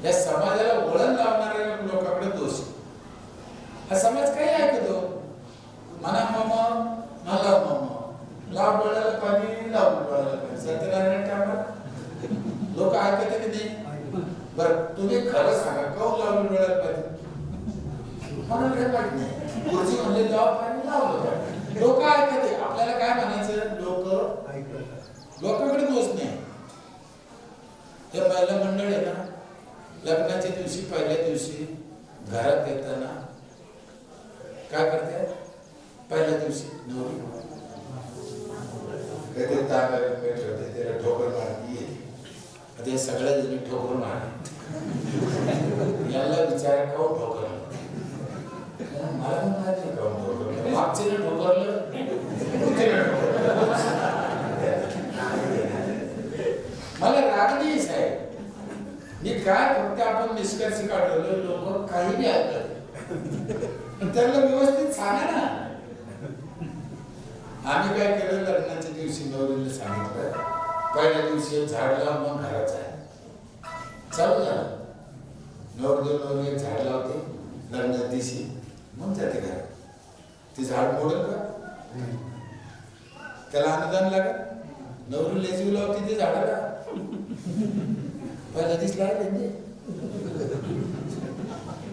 या समाजाला वळण लावणाऱ्या लोकांकडे दोष. हा समाज काही ऐकतो, म्हणा मामा मला मामा लाव डोळ्याला पाणी, लाव डोळ्याला पाणी, सत्यनारायण टाका. लोक ऐकत की नाही? बरं तुम्ही खरं सांगा, काऊन लावलं डोळ्याला पाणी? मला काय माहित नाही. गुरुजी म्हणले लाव पाणी, लावलं पाणी. लोक ऐकते. आपल्याला काय म्हणायचं? लोकांकडे दोष नाही. हे पहिलं मंडळ आहे ना, लग्नाच्या दिवशी पहिल्या दिवशी घरात येताना काय करते? पहिल्या दिवशी नवरी काहीतरी तांब्याला पेट ठेवते, त्याला ठोकर मारती येते. ते सगळ्या जणी ठोकर मारले. याला विचार काऊन ठोकर? मला माहिती काऊन ठोकर? मागच्याने ठोकरलं, मला राग नाही साहेब. मी काय फक्त आपण निष्कर्ष काढलो, लोक काही बी ऐकतात. त्यांना व्यवस्थित सांगा ना. आम्ही काय केलं, लग्नाच्या दिवशी नवरीला सांगितलं पहिल्या दिवशी झाड लावून मग घराचं आहे. चालू झालं. नवरी झाड लावते लग्नाच्या दिवशी, मग जाते घरात. ते झाड मोडेल का? त्याला अनुदान लागत. नवरीला जीव लावते ते झाडाला. पहिल्या दिवशी लागले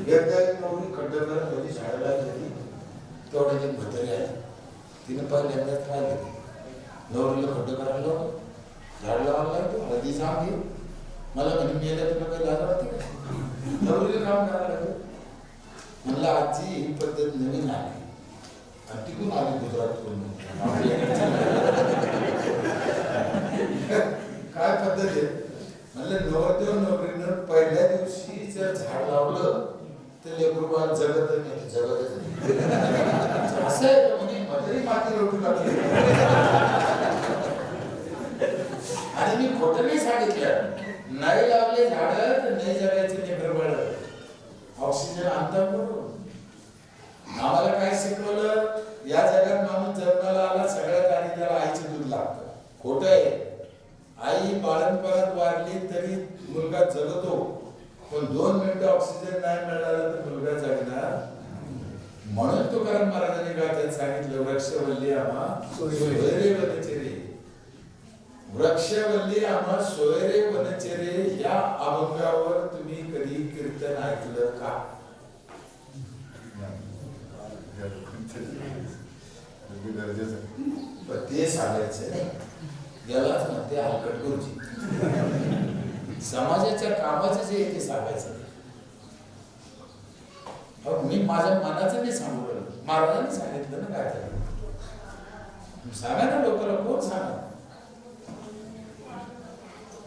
एकदा नवरी खड्डा करत होती, झाडाला गेली. तेवढ्या दिन म्हातारी आहे, तिने पहिल्यांदाच पाहिलं नवरीला खड्डं करायला लावलं, झाड लावायला लागतो. हळदी सांग घे. मला म्हणे मेल्या तुला काही लाज वाटते का? नवरीला काम करायला लागलं. म्हणलं आजची ही पद्धत नवीन आहे आणि टिकून आली गुजरातकडून. काय पद्धत आहे? म्हणलं नवरदेव नवरीनं पहिल्या दिवशी जर झाड लावलं तर लेकरू बाळ जगतच नाही, जगतच नाही. असं आहे म्हणजे म्हातारी माती लोटू लागली. आणि मी खोटं नाही सांगितलं. नाही लावले झाड तर नाही जगायचे लेकरू बाळ. ऑक्सिजन आणता कुठून? आम्हाला काय शिकवलं? या जगात माणूस जन्माला आला सगळ्यात आधी त्याला आईचं दूध लागतं. खोटं आहे. आई बाळंतपणात वाढली तरी मुलगा जगतो, पण 2 मिनिटं ऑक्सिजन नाही मिळाला तर मुलगा जगणार. म्हणून तुकाराम महाराजांनी गाथ्यात सांगितलं, वृक्षवल्ली आम्हा सोयरे वनचरे. वृक्षवल्ली आम्हा सोयरे वनचरे या अभंगावर तुम्ही कधी कीर्तन ऐकलं का? ते सांगायचं नाही. यालाच म्हणते हलकट गुरुजी. समाजाच्या कामाचं जे आहे ते सांगायचं. मी माझ्या मनाचं नाही सांगू शकलो. महाराजांनी सांगितलं ना काय तर सांगा ना लोकांना. कोण सांगा?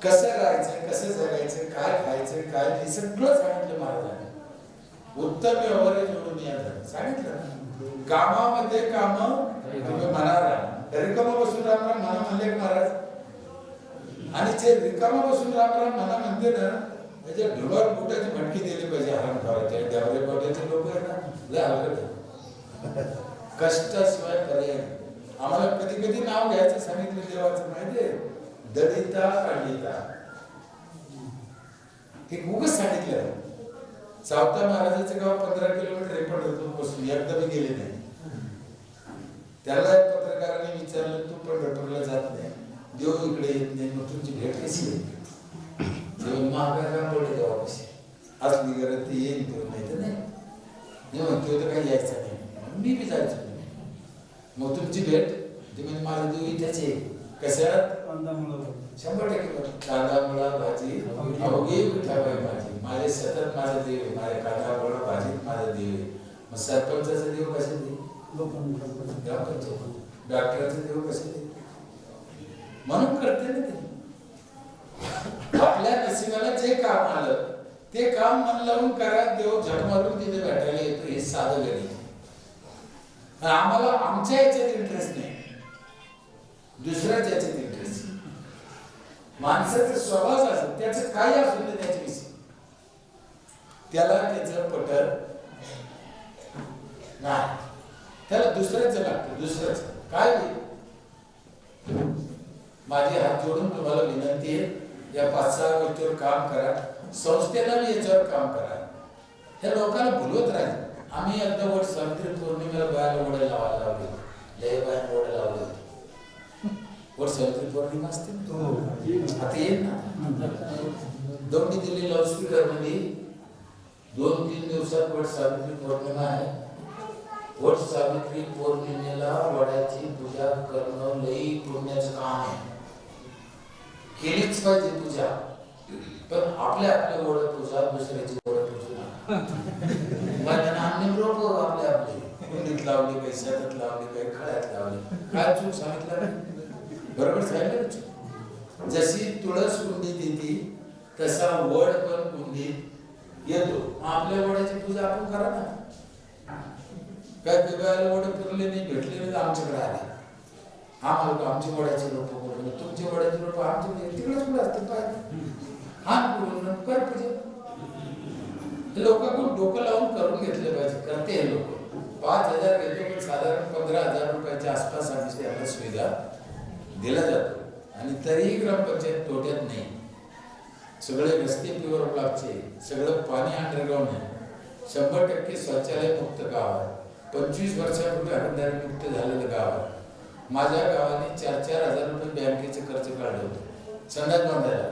कसं राहायचं, कसं जगायचं, काय खायचं, काय नाही सगळं सांगितलं महाराजांनी. उत्तम व्यवहार जोडून या सांगितलं. कामामध्ये काम तुम्ही म्हणाल. रिकामा बसून राम म्हणा म्हणले महाराज. आणि जे रिकामा बसून राम म्हणा म्हणते ना म्हणजे ढोलावर बोटाची फटकी दिली पाहिजे हराम खावायचे डावरे बोटाचे लोक आहे ना लय हलकट कष्टाशिवाय पर्याय. आम्हाला कधी कधी नाव घ्यायचं सांगितलं देवाचं माहितीये दलिता काढिता हे खूपच सांगितलं. सावता महाराजाचं गाव 15 किलोमीटर पंढरपूर पासून एकदा मी गेले नाही. त्याला पत्रकाराने विचारलं तू पंढरपूरला जात नाही देव इकडे येत नाही मग तुमची भेट कशी येईल. महागाला बोलले देवापाशी असली गरज ते येईल देऊ नाही तर नाही. मी म्हणतो तर काही यायचं नाही मी बी जायचं नाही. मग तुमची भेट ते म्हणजे माझं देव इथेच आहे. कशात 100% कांदा मुळा भाजी अवघी विठाबाई भाजी माझे सतत माझा देव आहे. माझ्या कांदा मुळा भाजीत माझा देव आहे. मग सरपंचाचा देव कसे दे डॉक्टरचा देव कसे दे म्हणून करते ना ते. आपल्या नशिबाला जे काम आलं ते काम मन लावून करा देव झक मारून तिथे भेटायला येतो. हे साधं गणित. आम्हाला आमच्या याच्यात इंटरेस्ट नाही दुसऱ्याच याच्यात इंटरेस्ट. माणसाचा स्वभाव असतो त्याचं काय असून ते त्याच्याविषयी त्याला त्याचं पटत नाही. त्याला दुसऱ्याच लागतं दुसऱ्याच काय. माझी हात जोडून तुम्हाला विनंती आहे या 5-6 गोष्टीवर काम करा. संस्थेला मी याच्यावर काम करा. ह्या लोकांना बोलवत राहील. आम्ही एकदा वट सावित्री पौर्णिमेला बायाला वडे लावायला लावले. लय बाया वडे लावले. वट सावित्री पौर्णिमा असते आता येईल ना. दोन्ही दिल्ली लाऊडस्पीकर मध्ये 2-3 दिवसात वट सावित्री पौर्णिमा आहे. वट सावित्री पौर्णिमेला वडाची पूजा करणं लई पुण्याचं काम आहे. केलीच पाहिजे पूजा पण आपल्या वड पूजा दुसऱ्याची वड पूजा आपले कुंडीत लावली काही शेतात लावली काही खळ्यात लावली काय चूक सांगितलं बरोबर सांगितलं. जशी तुळस कुंडीत येते तसा वड पण कुंडीत येतो. आपल्या वडाची पूजा आपण करा ना. काय दिवाळीला वड फिरले नाही भेटले नाही आमच्याकडे आले. आम्हाला आमची वड्याचे रोप करून तुमचे वड्याचे रोप आमच्या तिकडेच कुठे असते पाहिजे हा करून कर पूजा. लोकांकडून डोकं लावून करून घेतले पाहिजे. करते हे लोक 5,000 घेतो पण साधारण 15,000 रुपयाच्या आसपास आम्ही त्याला सुविधा दिला जातो. आणि तरीही ग्रामपंचायत तोट्यात नाही. सगळे रस्ते प्युअर ब्लॉकचे सगळं पाणी अंडरग्राऊंड आहे. 100% शौचालय मुक्त गाव आहे. 25 वर्षापूर्वी अंधारी मुक्त झालेलं गाव आहे. माझ्या गावाने 4-4 हजार रुपये बँकेचे खर्च काढले होते संडास बांधायला.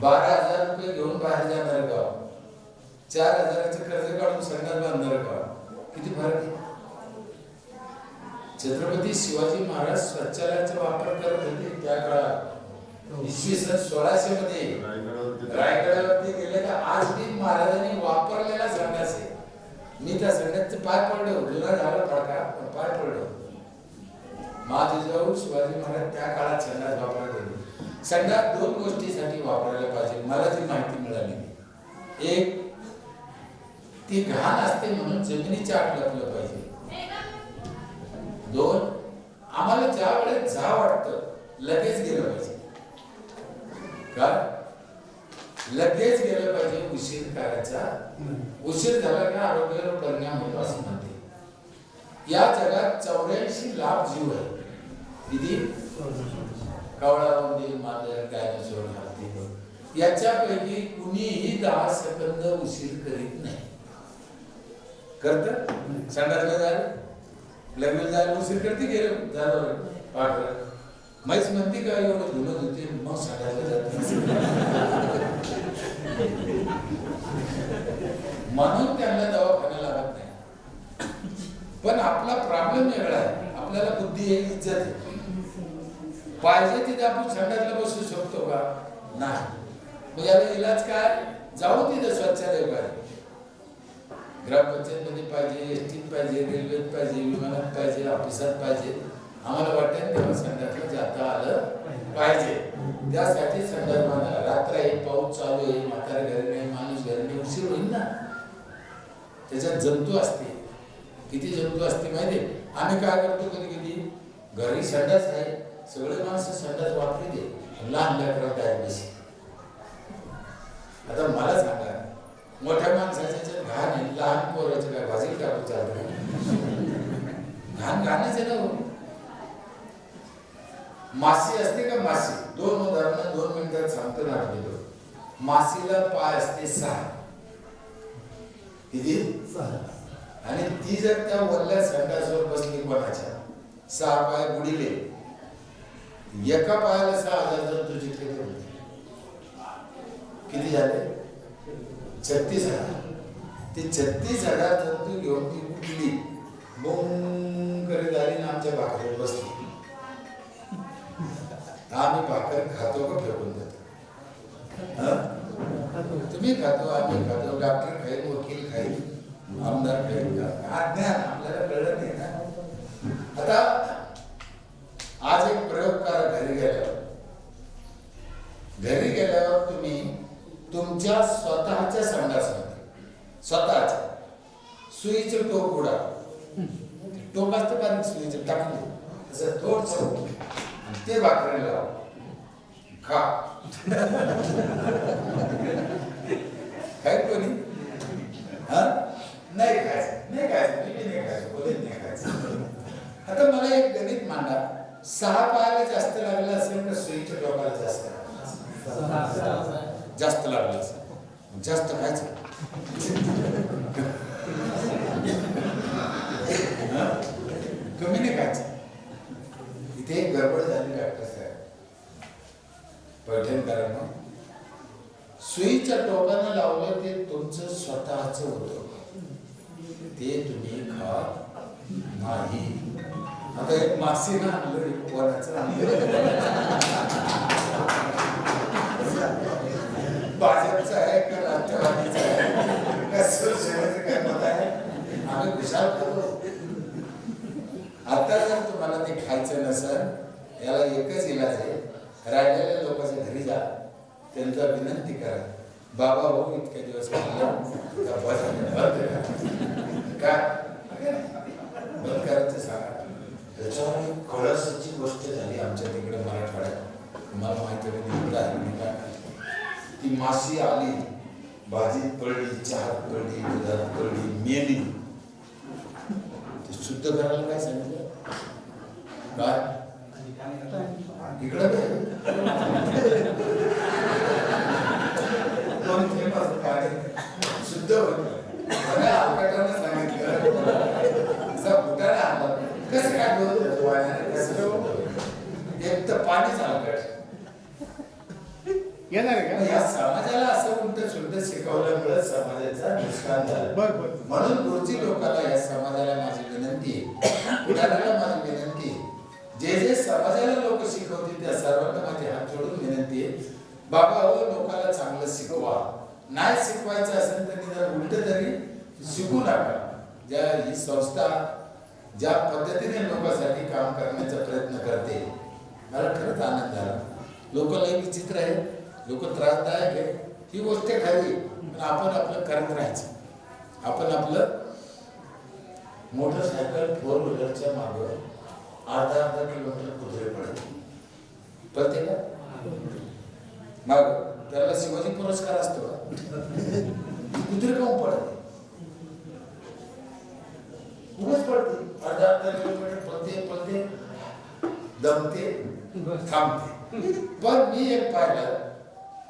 12,000 रुपये घेऊन बाहेर जाणारं गाव 4,000चे कर्ज काढून संडास बांधणारं गाव. किती फरक आहे. छत्रपती शिवाजी महाराज शौचालयाचा वापर करत होते त्या काळात. इसवी सन 1600 मध्ये रायगडावरती गेले तर आज बी महाराजांनी वापरलेला संडास आहे. मी त्या संडासचे पाय पडलो जुना झाला फडका पण पाय पडलो. माझे जाऊ शिवाजी महाराज त्या काळात संडास वापरत होते. संडास 2 गोष्टीसाठी वापरायला पाहिजे मला जी माहिती मिळाली. एक ती घाण असते म्हणून जमिनीच्या आत लपलं पाहिजे. 2 आम्हाला ज्या वेळेस जा वाटतं लगेच गेलं पाहिजे. का लगेच गेलं पाहिजे. उशीर करायचा. उशीर झाला की आरोग्यावर परिणाम होतो असं म्हणते. या जगात 84 लाख जीव आहेत. किती कावळा उंदीर मांजर डायनोसॉर हत्ती याच्यापैकी कुणीही 10 सेकंद उशीर करीत नाही. करत संडासला जायला लग्न जायला उशीर करते गेलं झालं पाठ माहीच म्हणते का एवढं धुणं धुते मग संडासला जाते म्हणून त्यांना दवाखाना लागत नाही. पण आपला प्रॉब्लेम वेगळा आहे. आपल्याला बुद्धी आहे इज्जत आहे. पाहिजे तिथे आपण संडासला बसू शकतो का नाही. मग याला इलाज काय जाऊ तिथे शौचालय पाहिजे. ग्रामपंचायत मध्ये पाहिजे एसटीत पाहिजे रेल्वेत पाहिजे विमानात पाहिजे ऑफिसात पाहिजे. आम्हाला वाटतं तेव्हा संडासला जाता आलं पाहिजे. त्यासाठी संडास बांधा. रात्र आहे पाऊस चालू आहे म्हातारा घरी नाही माणूस घरी नाही उशीर होईल ना. त्याच्यात जंतू असते. किती जंतू असते माहिती. आम्ही काय करतो कधी कधी घरी संडास आहे सगळे माणसं संडास वापरी दे लहान लेकरं डायबिटीस आता मला सांगा, मोठ्या माणसाच्या घाण आहे, लहान पोराचं काय भाजी का चालतं? घाण घाणच आहे ना हो. मासी असते का मासी? दोन उदाहरणं 2 मिनिटात सांगतो ना आपल्याला. मासीला पाय असते 6. किती? 6. आणि ती जर त्या वल्ल्या संडासवर बसली कोणाच्या, 6 पाय बुडिले, एका पायाला 6,000 जर तुझी केले किती झाले? 36,000. ते 36,000 जर तू घेऊन ती उठली, बोंग करे झाली ना आमच्या भाकरीवर बसली, आम्ही भाकर खातो का फेकून देतो? तुम्ही खातो, आम्ही खातो, डॉक्टर खाईल, वकील खाईल, आमदार खाईल का? अज्ञान आपल्याला कळलं नाही ना. आता आज एक प्रयोग करा. घरी गेल्यावर तुम्ही तुमच्या स्वतःच्या संडासमध्ये स्वतःच्या सुईचं टोक उडा. टोक असतं बारीक सुईचं, टाकले असं थोडंसं ते भाकरीला लावा, खा. काय कोणी नाही खायचं, मी नाही खायचं, कोणी नाही खायचं. आता मला एक गणित मांडा, 6 पायाला जास्त लागलं असेल का सुईच्या टोकाला जास्त लागलं असेल? जास्त खायचं, कमी नाही खायचं. इथे एक गडबड झाली डॉक्टर साहेब. पैठणकरांना सुईच्या टोकानं लावलं ते तुमचं स्वतःच होतं, ते तुम्ही खा नाही. आता एक मासी ना आणलं, कोणाचं आणलं, भाजपचं आहे का राष्ट्रवादीचं आहे का शिवसेनेचं काय मत आहे? आम्ही विशाल करतो. आता जर तुम्हाला ते खायचं नसेल, याला एकच इलाज आहे, राहिलेल्या लोकांच्या घरी जा, त्यांचा विनंती करा, बाबा हो इतके दिवस बंद करायचं सांगा. त्याच्यावर कळसाची गोष्ट झाली आमच्या तिकडे मराठवाड्यात, तुम्हाला माहिती आहे. ती माशी आली, भाजीत पडली, चहात पडली, दुधात पडली, मेली. शुद्ध करायला काय सांगितलं? काय इकडं शुद्ध होत सांगितलं, बुटाने आणला कसं काय बोलतो? एक तर पाणीच अलकट. या समाजाला असं उलट शुद्ध शिकवल्यामुळे समाजाचा नुकसान झालं. म्हणून गुरुजी लोकांना, या समाजाला माझी विनंती आहे, पुढाऱ्याला माझी विनंती आहे, जे जे समाजाला लोक शिकवतील त्या सर्वांना माझी हात जोडून विनंती आहे, बाबा हो लोकांना चांगलं शिकवा. नाही शिकवायचं असेल तर निदान उलट तरी शिकू नका. ही संस्था ज्या पद्धतीने लोकांसाठी काम करण्याचा प्रयत्न करते, मला खरंच आनंद झाला. लोकांना विचित्र आहे, लोक त्रासदायक आहे, ही गोष्ट खरी, पण आपण आपलं करत राहायचं. आपण आपलं मोटरसायकल 4 व्हीलरच्या मागे अर्धा किलोमीटर कुत्रे पडते का? मग त्याला शिवाजी पुरस्कार असतो का? कुत्रे काऊन पडते? उगाच पडते, अर्धा किलोमीटर पळते, दमते, थांबते. पण मी एक पाहिलं,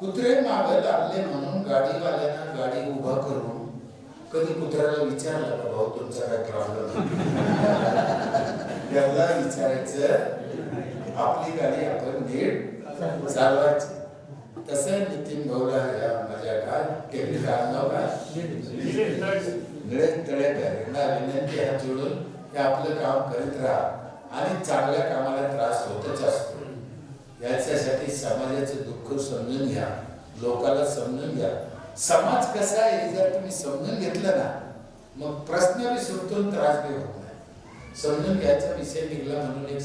कुत्रे मागे लागले म्हणून गाडीवाल्यांना गाडी उभा करून कधी कुत्र्याला विचारलं का भाऊ तुमचा काय प्रॉब्लेम? त्याला विचारायचं, आपली गाडी आपण नीट चालवायची. तसं नितीन भाऊला माझ्या काय टेक्निक आणलं का निळेच तळेकरांना विनंती हात जोडून हे आपलं काम करीत राहा आणि चांगल्या कामाला त्रास होतच असतो. याच्यासाठी समाजाचं दुःख समजून घ्या, लोकांना समजून घ्या. समाज कसा आहे जर तुम्ही समजून घेतलं ना, मग प्रश्न बी सुटून त्रास बी होत नाही. समजून घ्यायचा विषय निघला म्हणून एक